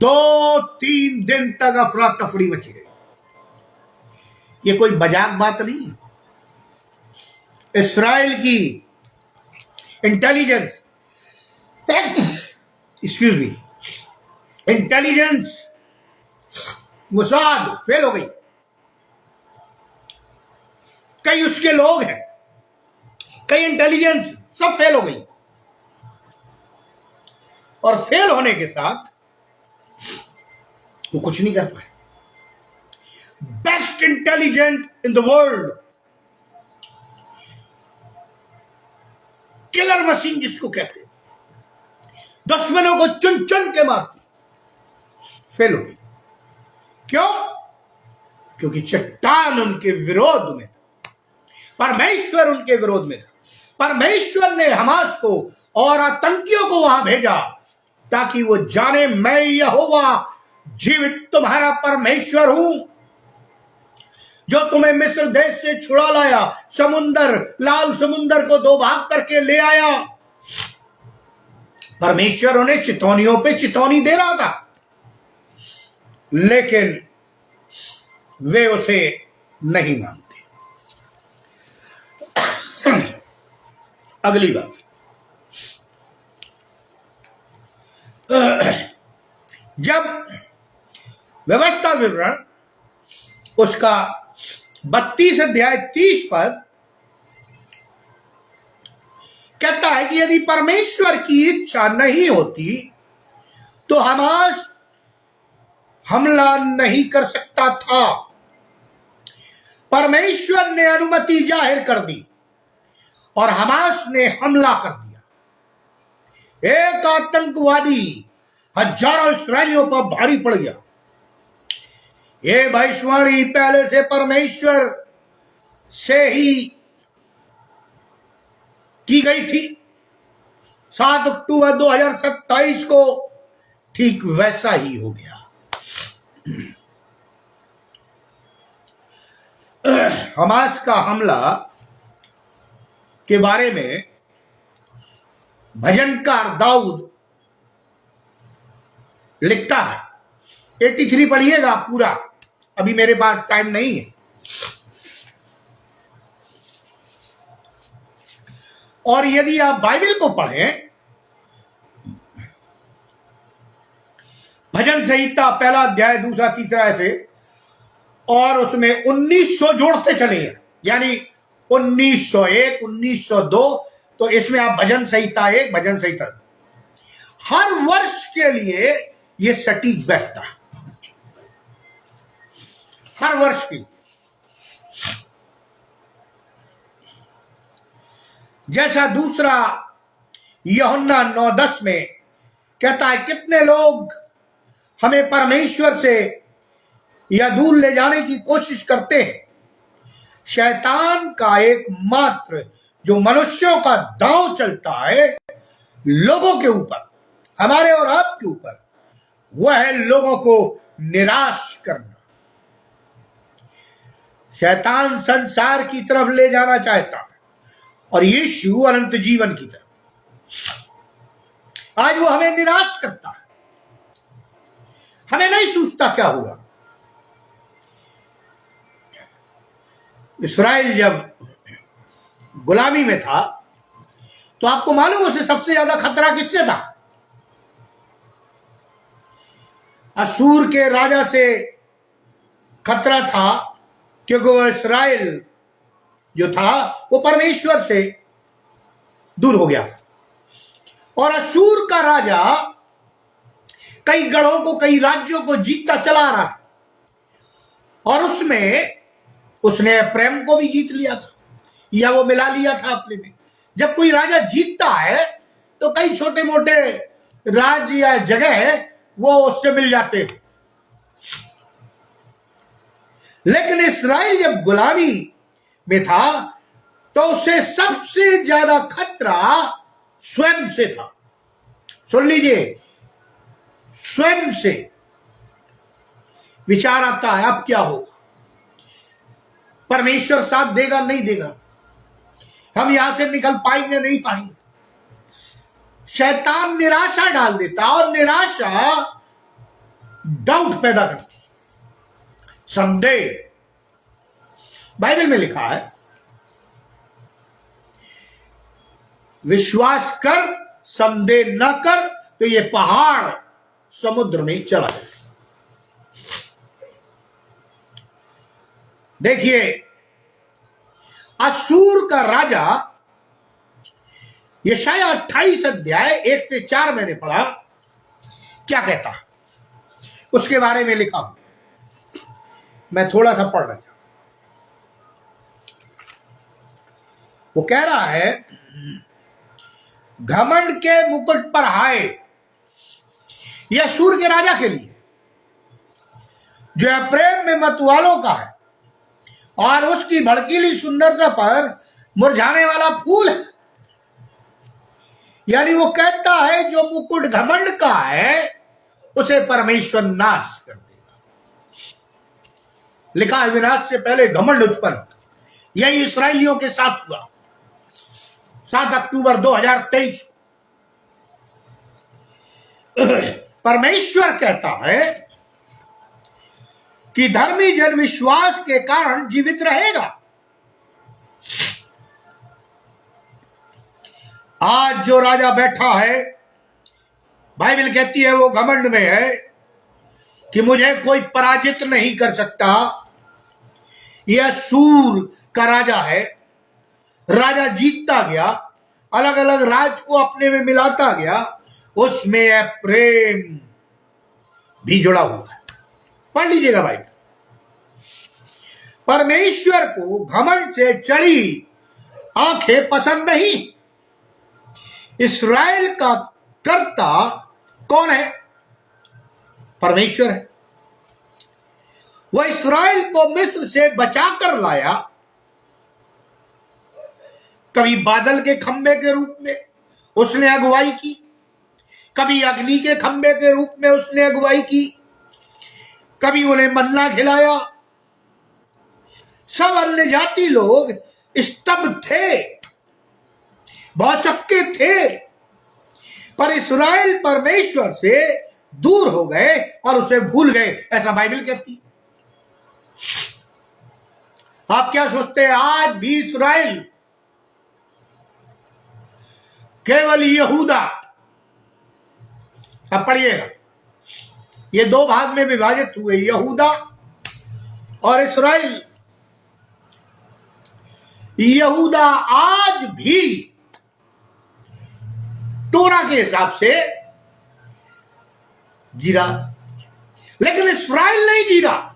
2-3 दिन तक अफरा तफरी मची गई। ये कोई मजाक बात नहीं। इस्राएल की intelligence, excuse me, intelligence Mossad fail हो गई। कई उसके लोग हैं, कई इंटेलिजेंस, सब फेल हो गई। और फेल होने के साथ वो कुछ नहीं कर पाए। Best intelligent in the world, killer machine जिसको कहते हैं, दुश्मनों को चुन चुन के मारती, फेल हो गई। क्यों? क्योंकि चट्टान उनके विरोध में था, परमेश्वर उनके विरोध में था। परमेश्वर ने हमास को और आतंकियों को वहां भेजा ताकि वो जाने मैं यहोवा जीवित तुम्हारा परमेश्वर हूं, जो तुम्हें मिस्र देश से छुड़ा लाया, समुंदर, लाल समुंदर को 2 भाग करके ले आया। परमेश्वर उन्हें चितौनियों पे चितौनी दे रहा था, लेकिन वे उसे नहीं मानते। अगली बात, जब व्यवस्था विवरण उसका 32 अध्याय 30 पद कहता है कि यदि परमेश्वर की इच्छा नहीं होती तो हमास हमला नहीं कर सकता था। परमेश्वर ने अनुमति जाहिर कर दी और हमास ने हमला कर दिया। एक आतंकवादी हजारों इस्राएलियों पर भारी पड़ गया। ये भविष्यवाणी पहले से परमेश्वर से ही की गई थी। 7 अक्टूबर 2027 को ठीक वैसा ही हो गया। हमास का हमला के बारे में भजनकार दाऊद लिखता है। 83 पढ़िएगा पूरा, अभी मेरे पास टाइम नहीं है। और यदि आप बाइबल को पढ़ें, भजन संहिता पहला अध्याय दूसरा तीसरा ऐसे, और उसमें 1900 जोड़ते चले हैं, यानी 1901 1902। तो इसमें आप भजन संहिता 1 भजन संहिता हर वर्ष के लिए ये सटीक बैठता है, हर वर्ष की। जैसा दूसरा यूहन्ना 9:10 में कहता है, कितने लोग हमें परमेश्वर से या दूर ले जाने की कोशिश करते हैं। शैतान का एकमात्र जो मनुष्यों का दांव चलता है लोगों के ऊपर, हमारे और आपके ऊपर, वह है लोगों को निराश करना। शैतान संसार की तरफ ले जाना चाहता है और यीशु अनंत जीवन की तरफ। आज वो हमें निराश करता है, हमें नहीं सोचता क्या होगा। इस्राइल जब गुलामी में था तो आपको मालूम उसे सबसे ज्यादा खतरा किससे था? असूर के राजा से खतरा था, क्योंकि वो इस्राइल जो था वो परमेश्वर से दूर हो गया। और असूर का राजा कई गढ़ों को, कई राज्यों को जीतता चला रहा है, और उसमें उसने प्रेम को भी जीत लिया था, या वो मिला लिया था अपने में। जब कोई राजा जीतता है तो कई छोटे मोटे राज्य या जगह वो उससे मिल जाते हैं। लेकिन इस्राइल जब गुलामी में था तो उसे सबसे ज्यादा खतरा स्वयं से था। सुन लीजिए, स्वयं से। विचार आता है अब क्या होगा, परमेश्वर साथ देगा नहीं देगा, हम यहां से निकल पाएंगे नहीं पाएंगे। शैतान निराशा डाल देता, और निराशा डाउट पैदा करती, संदेह। बाइबल में लिखा है, विश्वास कर संदेह न कर तो ये पहाड़ समुद्र में चला जाए। देखिए, असूर का राजा, यशाया 28 अध्याय 1 से 4 मैंने पढ़ा, क्या कहता है उसके बारे में लिखा। मैं थोड़ा सा पढ़ रहा हूं। वो कह रहा है, घमंड के मुकुट पर हाय, यह असूर के राजा के लिए जो है प्रेम में मतवालों का है, और उसकी भड़कीली सुंदरता पर मुरझाने वाला फूल है। यानी वो कहता है जो मुकुट घमंड का है उसे परमेश्वर नाश कर देगा। लिखा है, विनाश से पहले घमंड उत्पन्न। यही इस्राएलियों के साथ हुआ 7 अक्टूबर 2023। परमेश्वर कहता है कि धर्मी जन विश्वास के कारण जीवित रहेगा। आज जो राजा बैठा है, बाइबल कहती है वो घमंड में है कि मुझे कोई पराजित नहीं कर सकता। यह सूर का राजा है। राजा जीतता गया, अलग अलग राज को अपने में मिलाता गया, उसमें है प्रेम भी जुड़ा हुआ है। पढ़ लीजिएगा भाई। परमेश्वर को घमंड से चढ़ी आंखें पसंद नहीं। इस्राएल का कर्ता कौन है? परमेश्वर है। वह इस्राएल को मिस्र से बचाकर लाया। कभी बादल के खंबे के रूप में उसने अगुवाई की, कभी अग्नि के खंबे के रूप में उसने अगुवाई की, कभी उन्हें मन्ना खिलाया। सब अन्य जाति लोग स्तब्ध थे, भौचक्के थे, पर इस्राएल परमेश्वर से दूर हो गए और उसे भूल गए, ऐसा बाइबल कहती। आप क्या सोचते हैं? आज भी इस्राएल केवल यहूदा, अब पढ़िएगा, ये दो भाग में विभाजित हुए, यहूदा और इस्राएल। यहूदा आज भी टोरा के हिसाब से जी रहा, लेकिन इस्राएल नहीं जी रहा।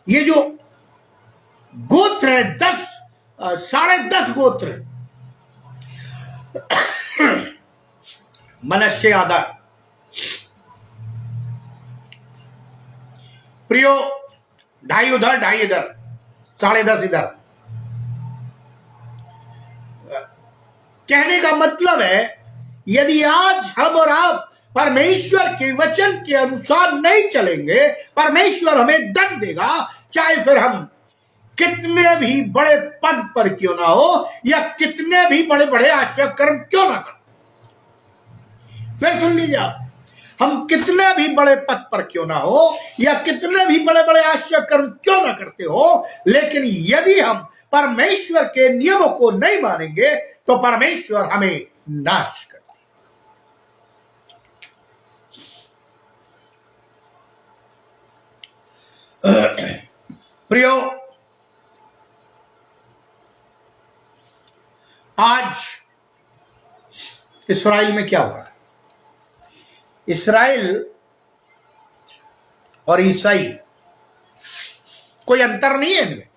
ये जो गोत्र है, 10 10.5 गोत्र, मनश्शे आधा, प्रियो 2.5 उधर 2.5 इधर, 10.5 इधर। कहने का मतलब है, यदि आज हम और आप परमेश्वर के वचन के अनुसार नहीं चलेंगे, परमेश्वर हमें दंड देगा, चाहे फिर हम कितने भी बड़े पद पर क्यों ना हो या कितने भी बड़े बड़े आश्चर्य कर्म क्यों ना करें। फिर सुन लीजिए आप, हम कितने भी बड़े पद पर क्यों ना हो या कितने भी बड़े बड़े आश्चर्य कर्म क्यों ना करते हो, लेकिन यदि हम परमेश्वर के नियमों को नहीं मानेंगे तो परमेश्वर हमें नाश कर देगा। प्रियो, आज इस्राएल में क्या हो रहा है? इस्राएल और ईसाई कोई अंतर नहीं है इनमें।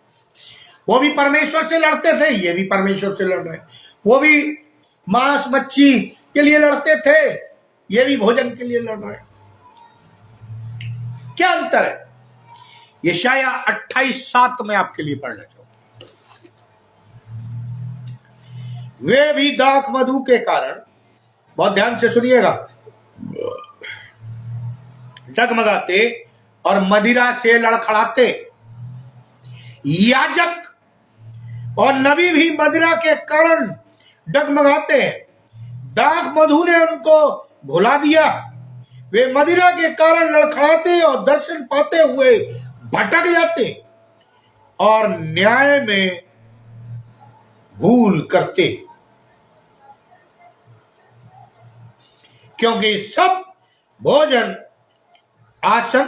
वो भी परमेश्वर से लड़ते थे, ये भी परमेश्वर से लड़ रहे हैं। वो भी मांस मच्छी के लिए लड़ते थे, ये भी भोजन के लिए लड़ रहे हैं। क्या अंतर है? यशाया 28:7 में आपके लिए पढ़ना चाहूंगा। वे भी दाख मधु के कारण, बहुत ध्यान से सुनिएगा, डगमगाते और मदिरा से लड़खड़ाते। याजक और नबी भी मदिरा के कारण डगमगाते हैं। दाख मधु ने उनको भुला दिया। वे मदिरा के कारण लड़खड़ाते और दर्शन पाते हुए भटक जाते और न्याय में भूल करते, क्योंकि सब भोजन आसन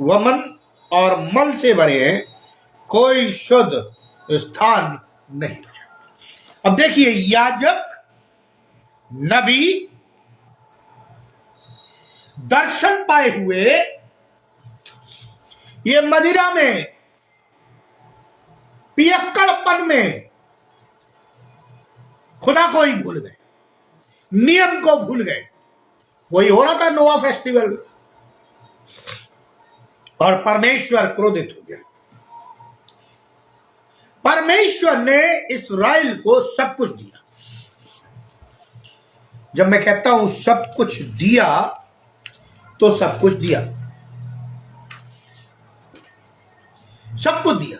वमन और मल से भरे हैं, कोई शुद्ध स्थान नहीं। अब देखिए, याजक नबी दर्शन पाए हुए ये मदिरा में, पियक्कड़पन में खुदा को ही भूल गए, नियम को भूल गए। वही हो रहा था नोआ फेस्टिवल, और परमेश्वर क्रोधित हो गया। परमेश्वर ने इस्राएल को सब कुछ दिया। जब मैं कहता हूं सब कुछ दिया, तो सब कुछ दिया, सब कुछ दिया।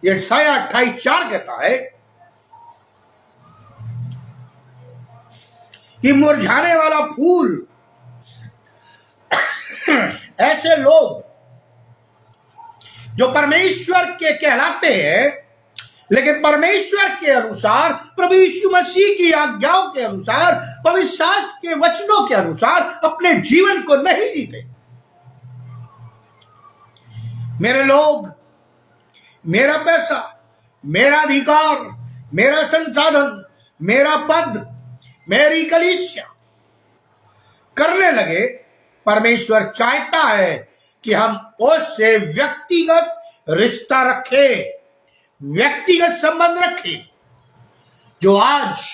यशाया 28:4 कहता है कि मुरझाने वाला फूल, ऐसे लोग जो परमेश्वर के कहलाते हैं, लेकिन परमेश्वर के अनुसार, प्रभु यीशु मसीह की आज्ञाओं के अनुसार, पवित्र शास्त्र के वचनों के अनुसार अपने जीवन को नहीं जीते। मेरे लोग, मेरा पैसा, मेरा अधिकार, मेरा संसाधन, मेरा पद, मेरी कलीसिया करने लगे परमेश्वर चाहता है कि हम उससे व्यक्तिगत रिश्ता रखें, व्यक्तिगत संबंध रखें, जो आज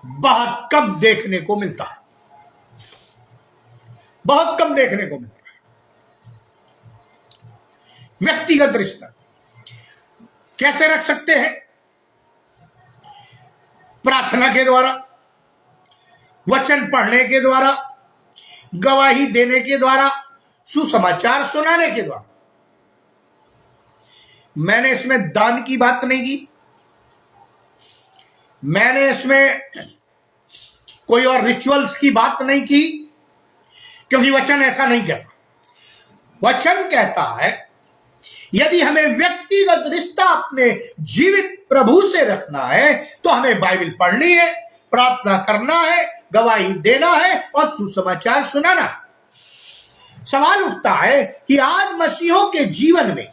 बहुत कम देखने को मिलता है, बहुत कम देखने को मिलता है। व्यक्तिगत रिश्ता कैसे रख सकते हैं? प्रार्थना के द्वारा, वचन पढ़ने के द्वारा, गवाही देने के द्वारा, सुसमाचार सुनाने के द्वारा। मैंने इसमें दान की बात नहीं की, मैंने इसमें कोई और रिचुअल्स की बात नहीं की, क्योंकि वचन ऐसा नहीं कहता। वचन कहता है यदि हमें व्यक्तिगत रिश्ता अपने जीवित प्रभु से रखना है तो हमें बाइबल पढ़नी है, प्रार्थना करना है, गवाही देना है और सुसमाचार सुनाना। सवाल उठता है कि आज मसीहों के जीवन में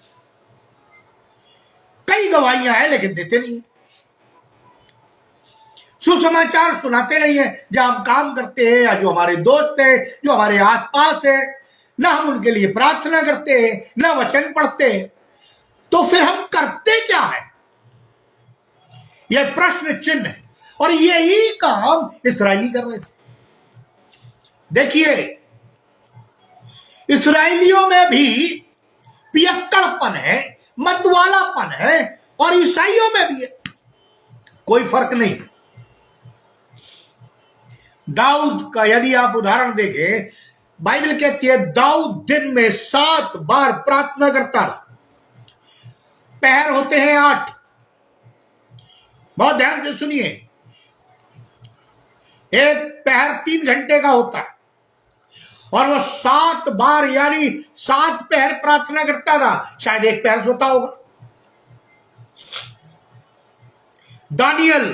कई गवाहियां हैं लेकिन देते नहीं, सुसमाचार सुनाते नहीं है। जहां हम काम करते हैं या जो हमारे दोस्त है, जो हमारे आसपास है, ना हम उनके लिए प्रार्थना करते हैं, ना वचन पढ़ते हैं, तो फिर हम करते क्या है? यह प्रश्न चिन्ह है। और यही काम इस्राएली कर रहे थे। देखिए, इस्राएलियों में भी पियक्कड़पन है, मतवालापन है, और ईसाइयों में भी है, कोई फर्क नहीं। दाऊद का यदि आप उदाहरण देखें, बाइबल कहती है दाऊद दिन में 7 बार प्रार्थना करता था। पहर होते हैं 8, बहुत ध्यान से सुनिए। एक पहर 3 घंटे का होता है और वो 7 बार यानी 7 पहर प्रार्थना करता था। शायद एक पहर सोता होगा। दानियल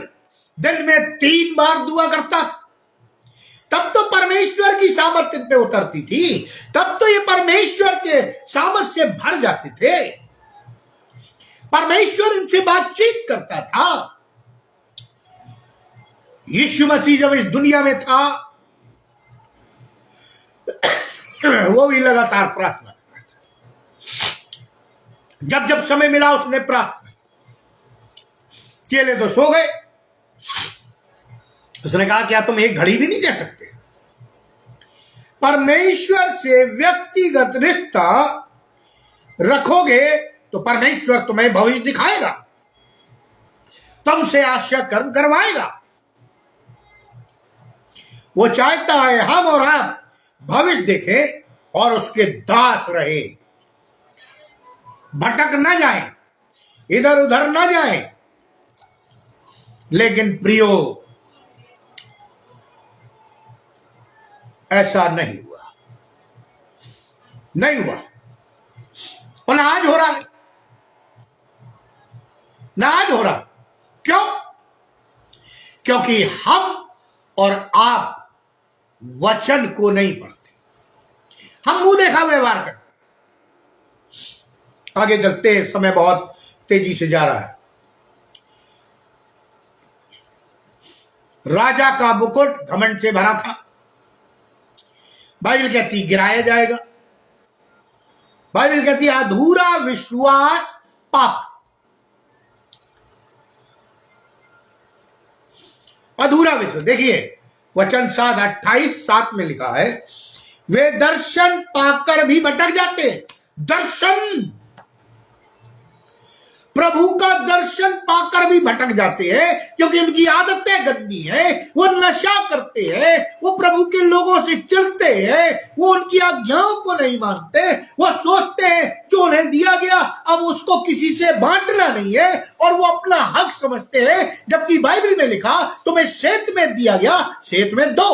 दिन में 3 बार दुआ करता था। तब तो परमेश्वर की सामर्थ इन पे उतरती थी, तब तो ये परमेश्वर के सामर्थ से भर जाते थे। परमेश्वर इनसे बातचीत करता था। यीशु मसीह जब इस दुनिया में था वो भी लगातार प्रार्थना करता था। जब जब समय मिला उसने प्रार्थना। चेले तो सो गए। उसने कहा क्या तुम एक घड़ी भी नहीं दे सकते? परमेश्वर से व्यक्तिगत रिश्ता रखोगे तो परमेश्वर तुम्हें भविष्य दिखाएगा, तुमसे आशा कर्म करवाएगा। वो चाहता है हम और आप भविष्य देखें और उसके दास रहे, भटक ना जाए, इधर उधर ना जाए। लेकिन प्रियो, ऐसा नहीं हुआ, नहीं हुआ। और आज हो रहा है, ना आज हो रहा। क्यों? क्योंकि हम और आप वचन को नहीं पढ़ते, हम मुंह देखा व्यवहार करते। आगे चलते हैं, समय बहुत तेजी से जा रहा है। राजा का मुकुट घमंड से भरा था। बाइबल कहती गिराया जाएगा। बाइबल कहती अधूरा विश्वास पाप। अधूरा विश्वास, देखिए वचन 7:28 में लिखा है, वे दर्शन पाकर भी भटक जाते। दर्शन, प्रभु का दर्शन पाकर भी भटक जाते हैं, क्योंकि उनकी आदतें गंदी हैं। वो नशा करते हैं, वो प्रभु के लोगों से चलते हैं, वो उनकी आज्ञाओं को नहीं मानते। वो सोचते हैं जो उन्हें दिया गया अब उसको किसी से बांटना नहीं है, और वो अपना हक समझते हैं। जबकि बाइबल में लिखा तुम्हें सेत में दिया गया, सेत में दो।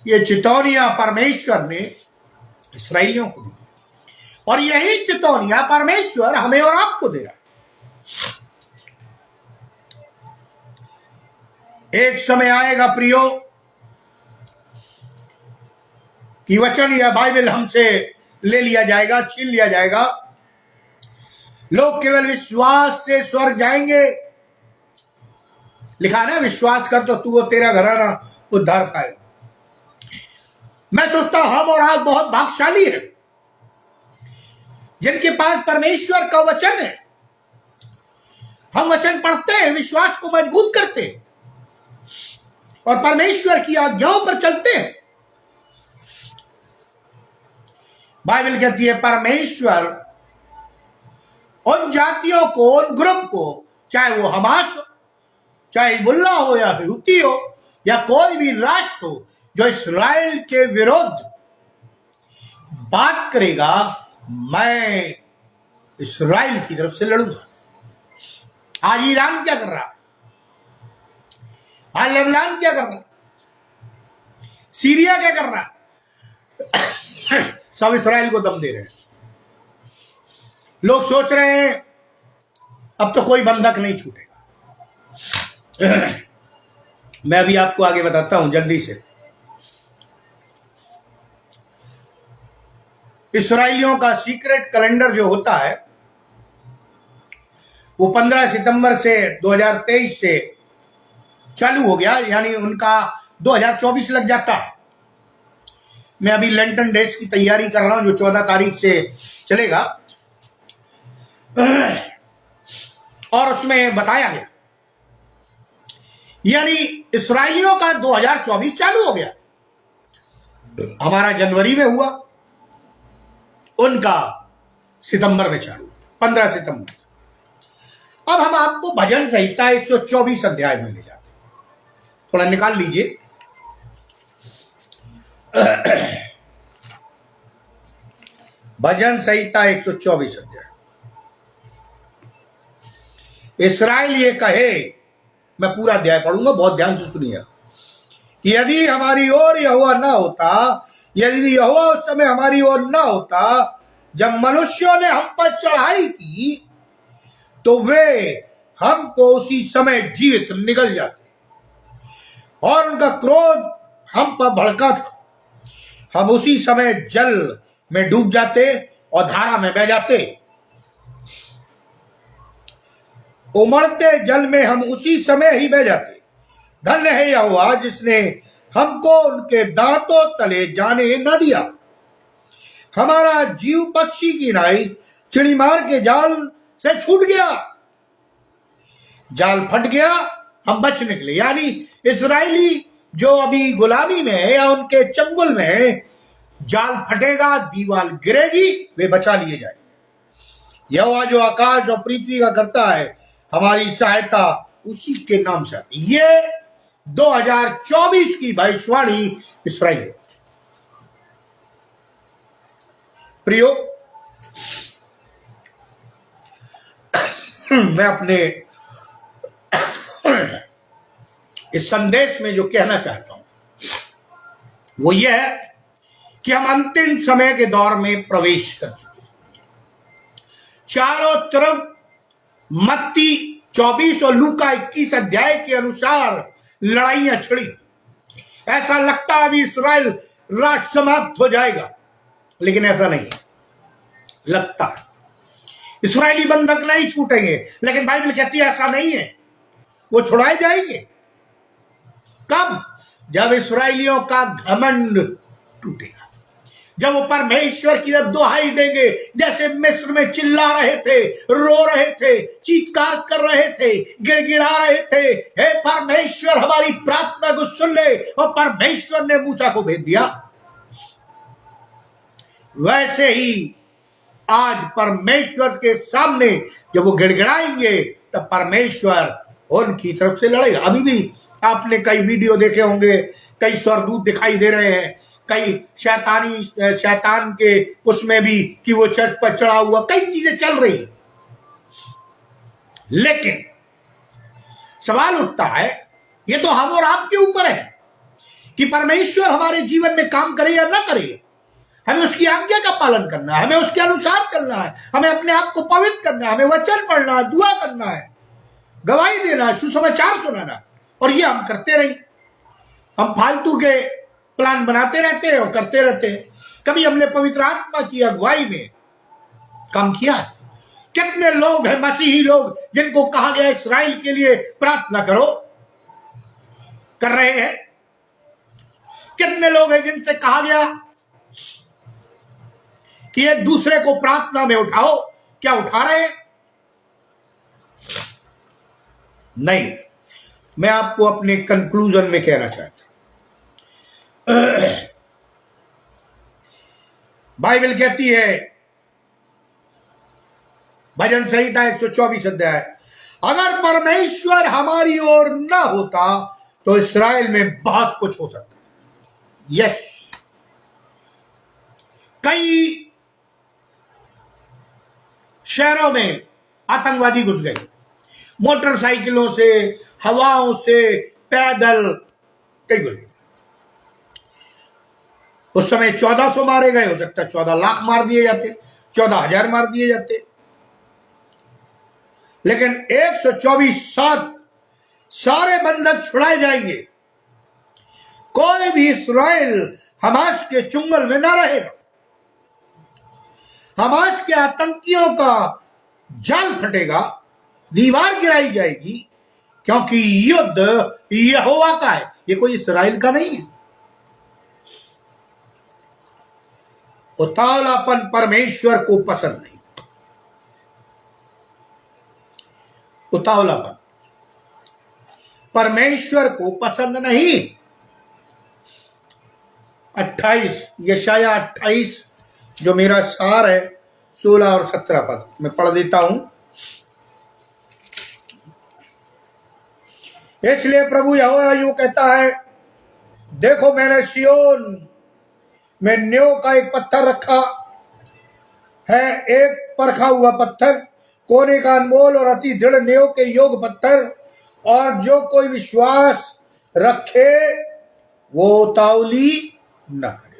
ये चितौनियां परमेश्वर ने इस्राएलियों को दी, और यही चितौनियां परमेश्वर हमें और आपको दे रहा है। एक समय आएगा प्रियो कि वचन या बाइबल हमसे ले लिया जाएगा, छीन लिया जाएगा। लोग केवल विश्वास से स्वर्ग जाएंगे। लिखा ना, विश्वास कर तो तू और तेरा घराना उद्धार पाएगा। मैं सोचता हूं हम और आप बहुत भाग्यशाली हैं जिनके पास परमेश्वर का वचन है। हम वचन पढ़ते हैं, विश्वास को मजबूत करते हैं और परमेश्वर की आज्ञाओं पर चलते हैं। बाइबल कहती है परमेश्वर उन जातियों को, उन ग्रुप को, चाहे वो हमास हो, चाहे हिजबुल्ला हो या हुती हो या कोई भी राष्ट्र हो, जो इस्राएल के विरुद्ध बात करेगा, मैं इस्राएल की तरफ से लड़ूंगा। आज ईरान क्या कर रहा, आज लेबनान क्या कर रहा, सीरिया क्या कर रहा, सब इस्राएल को दम दे रहे हैं। लोग सोच रहे हैं अब तो कोई बंधक नहीं छूटेगा। मैं अभी आपको आगे बताता हूं जल्दी से। इस्राएलियों का सीक्रेट कैलेंडर जो होता है वो 15 सितंबर से 2023 से चालू हो गया, यानी उनका 2024 लग जाता है। मैं अभी लेंटन डेज की तैयारी कर रहा हूं जो 14 तारीख से चलेगा, और उसमें बताया गया यानी इस्राएलियों का 2024 चालू हो गया। हमारा जनवरी में हुआ, उनका सितंबर में चालू, 15 सितंबर। अब हम आपको भजन संहिता 124 अध्याय में ले जाते हैं, थोड़ा निकाल लीजिए। भजन संहिता 124 अध्याय। इस्राएल ये कहे, मैं पूरा अध्याय पढ़ूंगा, बहुत ध्यान से सुनिए, कि यदि हमारी ओर यहोवा ना होता, यदि यहोवा उस समय हमारी ओर ना होता जब मनुष्यों ने हम पर चढ़ाई की, तो वे हमको उसी समय जीवित निगल जाते, और उनका क्रोध हम पर भड़का था, हम उसी समय जल में डूब जाते और धारा में बह जाते। उमड़ते जल में हम उसी समय ही बह जाते। धन्य है यहोवा जिसने हमको उनके दांतों तले जाने न दिया। हमारा जीव पक्षी की नाई चिड़ीमार के जाल से छूट गया, जाल फट गया, हम बच निकले। यानी इस्राएली जो अभी गुलामी में है या उनके चंगुल में है, जाल फटेगा, दीवार गिरेगी, वे बचा लिए जाएंगे। यहोवा जो आकाश और पृथ्वी का करता है, हमारी सहायता उसी के नाम से आती। ये 2024 की भविष्यवाणी इस्राएल। प्रियो, मैं अपने इस संदेश में जो कहना चाहता हूं वो ये है कि हम अंतिम समय के दौर में प्रवेश कर चुके हैं। चारों तरफ मत्ती 24 और लूका 21 अध्याय के अनुसार लड़ाइयां छिड़ी। ऐसा लगता है अभी इस्राएल राष्ट्र समाप्त हो जाएगा, लेकिन ऐसा नहीं है। लगता है इस्राएली बंधक नहीं छूटेंगे, लेकिन बाइबल कहती है ऐसा नहीं है, वो छुड़ाए जाएंगे। कब? जब इस्राएलियों का घमंड टूटेगा, जब वो परमेश्वर की तरफ दुहाई देंगे, जैसे मिस्र में चिल्ला रहे थे, रो रहे थे, चीत्कार कर रहे थे, गिड़गिड़ा रहे थे, हे परमेश्वर हमारी प्रार्थना को सुन ले, और परमेश्वर ने मूसा को भेज दिया। वैसे ही आज परमेश्वर के सामने जब वो गिड़गिड़ाएंगे तब परमेश्वर उनकी तरफ से लड़ेगा। अभी भी आपने कई वीडियो देखे होंगे, कई स्वर्गदूत दिखाई दे रहे हैं, कई शैतान के उसमें भी कि वो छत पर चढ़ा हुआ, कई चीजें चल रही। लेकिन सवाल उठता है, ये तो हम और आपके ऊपर है कि परमेश्वर हमारे जीवन में काम करे या ना करे। हमें उसकी आज्ञा का पालन करना है, हमें उसके अनुसार चलना है, हमें अपने आप को पवित्र करना है, हमें वचन पढ़ना है, दुआ करना है, गवाही देना है, सुसमाचार सुनाना, और ये हम करते रही। हम फालतू के प्लान बनाते रहते हैं और करते रहते हैं। कभी हमने पवित्र आत्मा की अगुवाई में काम किया? कितने लोग हैं मसीही लोग जिनको कहा गया इस्राएल के लिए प्रार्थना करो, कर रहे हैं? कितने लोग हैं जिनसे कहा गया कि एक दूसरे को प्रार्थना में उठाओ, क्या उठा रहे हैं? नहीं। मैं आपको अपने कंक्लूजन में कहना चाहता हूं, बाइबल कहती है, भजन संहिता 124 अध्याय, अगर परमेश्वर हमारी ओर न होता तो इस्राएल में बहुत कुछ हो सकता। यस, कई शहरों में आतंकवादी घुस गए, मोटरसाइकिलों से, हवाओं से, पैदल, कई घुस गए। उस समय 1400 मारे गए, हो सकता है 14 लाख मार दिए जाते, 14,000 मार दिए जाते, लेकिन 124/7 सारे बंधक छुड़ाए जाएंगे। कोई भी इस्राएल हमास के चुंगल में ना रहेगा। हमास के आतंकियों का जाल फटेगा, दीवार गिराई जाएगी, क्योंकि युद्ध यहोवा का है, ये कोई इस्राएल का नहीं है। उतावलापन परमेश्वर को पसंद नहीं। उतावलापन परमेश्वर को पसंद नहीं। 28 यशाया 28 जो मेरा सार है, 16 और 17 पद मैं पढ़ देता हूं। इसलिए प्रभु यहोवा यूं कहता है, देखो मैंने सियोन में न्यो का एक पत्थर रखा है, एक परखा हुआ पत्थर, कोने का अनमोल और अति दृढ़ न्यो के योग पत्थर, और जो कोई विश्वास रखे वो उतावली न करे।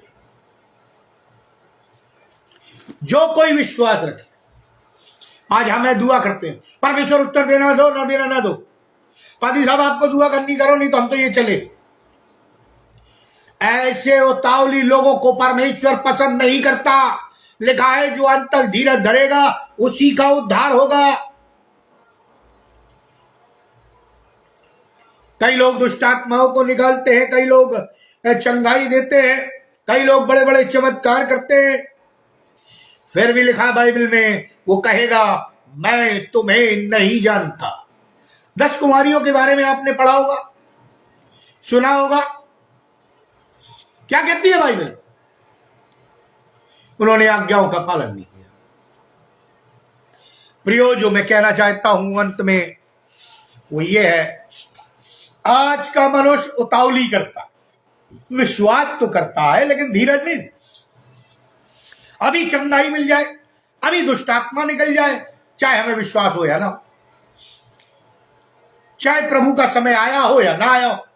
जो कोई विश्वास रखे। आज हमें दुआ करते हैं, परमेश्वर उत्तर देना दो, ना देना ना दो। पादी साहब आपको दुआ करनी, करो, नहीं तो हम तो ये चले। ऐसे उतावली लोगों को परमेश्वर पसंद नहीं करता। लिखा है, जो अंत तक धीरज धरेगा उसी का उद्धार होगा। कई लोग दुष्टात्माओं को निकालते हैं, कई लोग चंगाई देते हैं, कई लोग बड़े बड़े चमत्कार करते हैं, फिर भी लिखा बाइबल में, वो कहेगा मैं तुम्हें नहीं जानता। 10 कुमारियों के बारे में आपने पढ़ा होगा, सुना होगा। क्या कहती है बाइबल? उन्होंने आज्ञाओं का पालन नहीं किया। प्रियो, जो मैं कहना चाहता हूं अंत में वो ये है, आज का मनुष्य उतावली करता, विश्वास तो करता है लेकिन धीरज नहीं। अभी चंगाई मिल जाए, अभी दुष्टात्मा निकल जाए, चाहे हमें विश्वास हो या ना हो, चाहे प्रभु का समय आया हो या ना आया हो।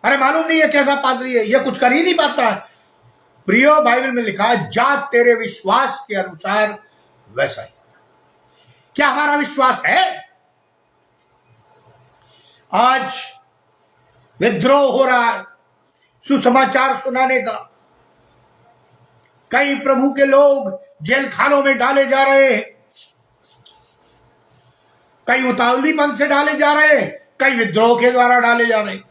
अरे मालूम नहीं है कैसा पादरी है, ये कुछ कर ही नहीं पाता है। प्रियो, बाइबल में लिखा है, जा तेरे विश्वास के अनुसार वैसा ही। क्या हमारा विश्वास है? आज विद्रोह हो रहा है सुसमाचार सुनाने का। कई प्रभु के लोग जेल खानों में डाले जा रहे हैं, कई उतावलीपन से डाले जा रहे हैं, कई विद्रोह के द्वारा डाले जा रहे हैं।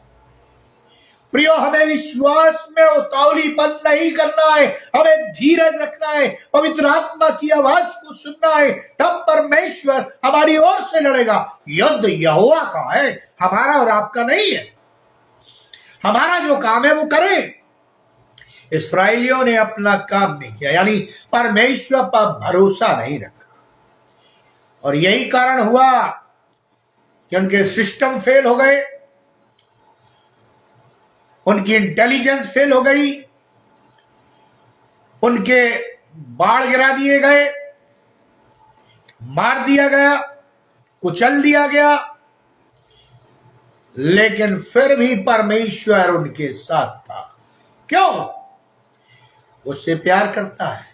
प्रियो, हमें विश्वास में उतावलीपन नहीं करना है, हमें धीरज रखना है, पवित्र आत्मा की आवाज को सुनना है, तब परमेश्वर हमारी ओर से लड़ेगा। युद्ध यहोवा का है, हमारा और आपका नहीं है। हमारा जो काम है वो करें। इस्राएलियों ने अपना काम नहीं किया, यानी परमेश्वर पर भरोसा नहीं रखा, और यही कारण हुआ कि उनके सिस्टम फेल हो गए, उनकी इंटेलिजेंस फेल हो गई, उनके बाढ़ गिरा दिए गए, मार दिया गया, कुचल दिया गया, लेकिन फिर भी परमेश्वर उनके साथ था। क्यों? उससे प्यार करता है।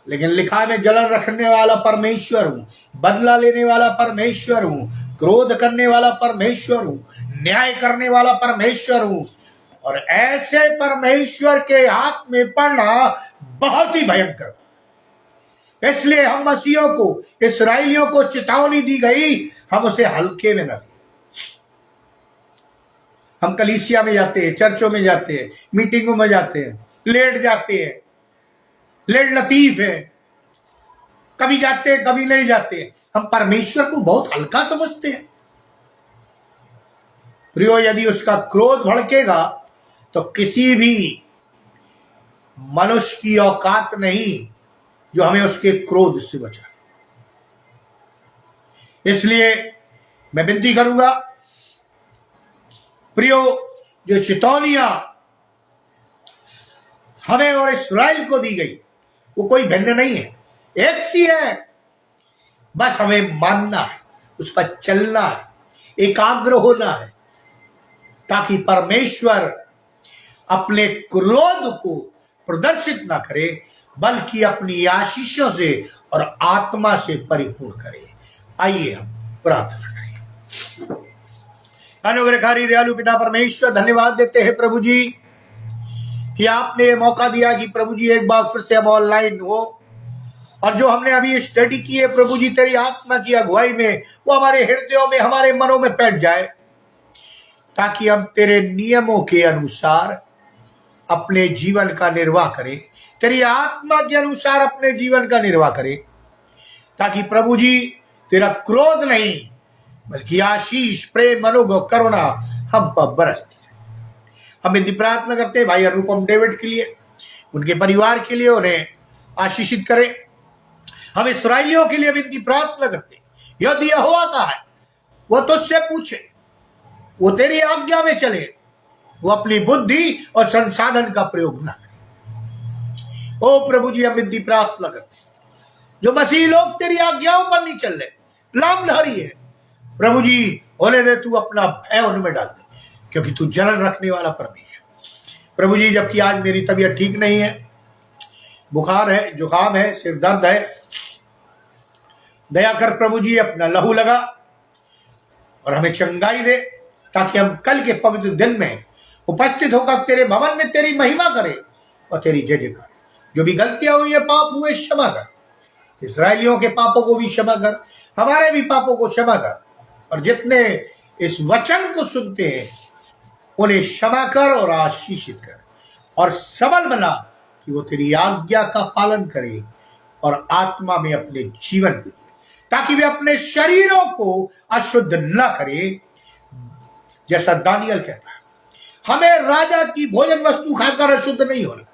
लेकिन लिखा है, मैं जलन रखने वाला परमेश्वर हूं, बदला लेने वाला परमेश्वर हूं, क्रोध करने वाला परमेश्वर हूं, न्याय करने वाला परमेश्वर हूं। और ऐसे परमेश्वर के हाथ में पड़ना बहुत ही भयंकर। इसलिए हम मसीहों को, इस्राएलियों को चेतावनी दी गई, हम उसे हल्के में न लें। हम कलीसिया में जाते हैं, चर्चों में जाते हैं, मीटिंगों में जाते हैं, लेट जाते हैं, लेट लतीफ है, कभी जाते हैं कभी नहीं जाते हैं। हम परमेश्वर को बहुत हल्का समझते हैं। प्रियो, यदि उसका क्रोध भड़केगा तो किसी भी मनुष्य की औकात नहीं जो हमें उसके क्रोध से बचाए। इसलिए मैं विनती करूंगा प्रियो, जो चेतावनियां हमें और इस्राएल को दी गई वो कोई भिन्न नहीं है, एक सी है। बस हमें मानना है, उस पर चलना है, एकाग्र होना है, ताकि परमेश्वर अपने क्रोध को प्रदर्शित ना करे, बल्कि अपनी आशीषों से और आत्मा से परिपूर्ण करे। आइए हम प्रार्थना करें। अनुग्रहकारी दयालु पिता परमेश्वर, धन्यवाद देते हैं प्रभु जी कि आपने ये मौका दिया कि प्रभु जी एक बार फिर से हम ऑनलाइन हो, और जो हमने अभी स्टडी की है प्रभु जी तेरी आत्मा की अगुवाई में, वो हमारे हृदयों में, हमारे मनों में बैठ जाए, ताकि हम तेरे नियमों के अनुसार अपने जीवन का निर्वाह करें, तेरी आत्मा के अनुसार अपने जीवन का निर्वाह करें, ताकि प्रभु जी तेरा क्रोध नहीं बल्कि आशीष, प्रेम, अनुग्रह, करुणा हम पर बरसती है। हम इतनी प्रार्थना करते हैं भाई अनुपम डेविड के लिए, उनके परिवार के लिए, उन्हें आशीषित करें। हम इस्राएलियों के लिए भी इतनी प्रार्थना करते हैं, यदि यहोवा का है वो तुझसे पूछे, वो तेरी आज्ञा में चले, वो अपनी बुद्धि और संसाधन का प्रयोग ना करे। ओ प्रभु जी, हम इतनी प्रार्थना करते हैं, जो मसीह लोग तेरी आज्ञाओं पर नहीं चल रहे, लामधारी है, प्रभु जी होने दे, तू अपना भय उनमें डाल दे, क्योंकि तू जलन रखने वाला परमेश्वर। प्रभु जी, जबकि आज मेरी तबीयत ठीक नहीं है, बुखार है, जुकाम है, सिर दर्द है, दया कर प्रभु जी, अपना लहू लगा और हमें चंगाई दे, ताकि हम कल के पवित्र दिन में उपस्थित होकर तेरे भवन में तेरी महिमा करें और तेरी जय जयकार। जो भी गलतियां हुई है, पाप हुए, क्षमा कर। इस्राएलियों के पापों को भी क्षमा कर, हमारे भी पापों को क्षमा कर, और जितने इस वचन को सुनते हैं उन्हें क्षमा कर और आशीषित कर, और सबल बना कि वो तेरी आज्ञा का पालन करे और आत्मा में अपने जीवन को जिए, ताकि वे अपने शरीरों को अशुद्ध न करे। जैसा दानियल कहता है, हमें राजा की भोजन वस्तु खाकर अशुद्ध नहीं होना,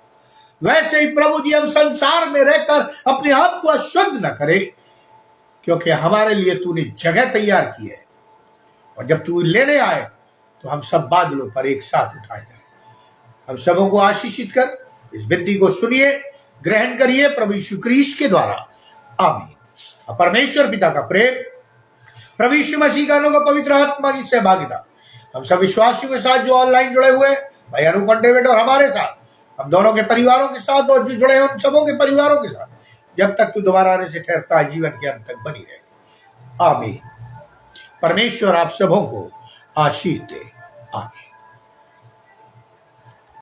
वैसे ही प्रभु जी हम संसार में रहकर अपने आप को अशुद्ध न करें, क्योंकि हमारे लिए तूने जगह तैयार की है, और जब तू लेने आए तो हम सब बादलों पर एक साथ उठाए जाए। हम सबों को आशीषित कर, इस विनती को सुनिए, ग्रहण करिए प्रभु यीशु क्रिस्ट के द्वारा, आमीन। परमेश्वर पिता का प्रेम, प्रभु यीशु मसीह का अनुग्रह, पवित्र आत्मा की सहभागिता हम सब विश्वासियों के साथ जो ऑनलाइन जुड़े हुए भाई अनुपम डेविड और हमारे साथ, हम दोनों के परिवारों के साथ, और जो जुड़े हैं उन सबों के परिवारों के साथ, जब तक तू दोबारा आने से ठहरता है, जीवन के अंत तक बनी रहेगी। आमीन। परमेश्वर आप सबों को आशीष दे। आमीन।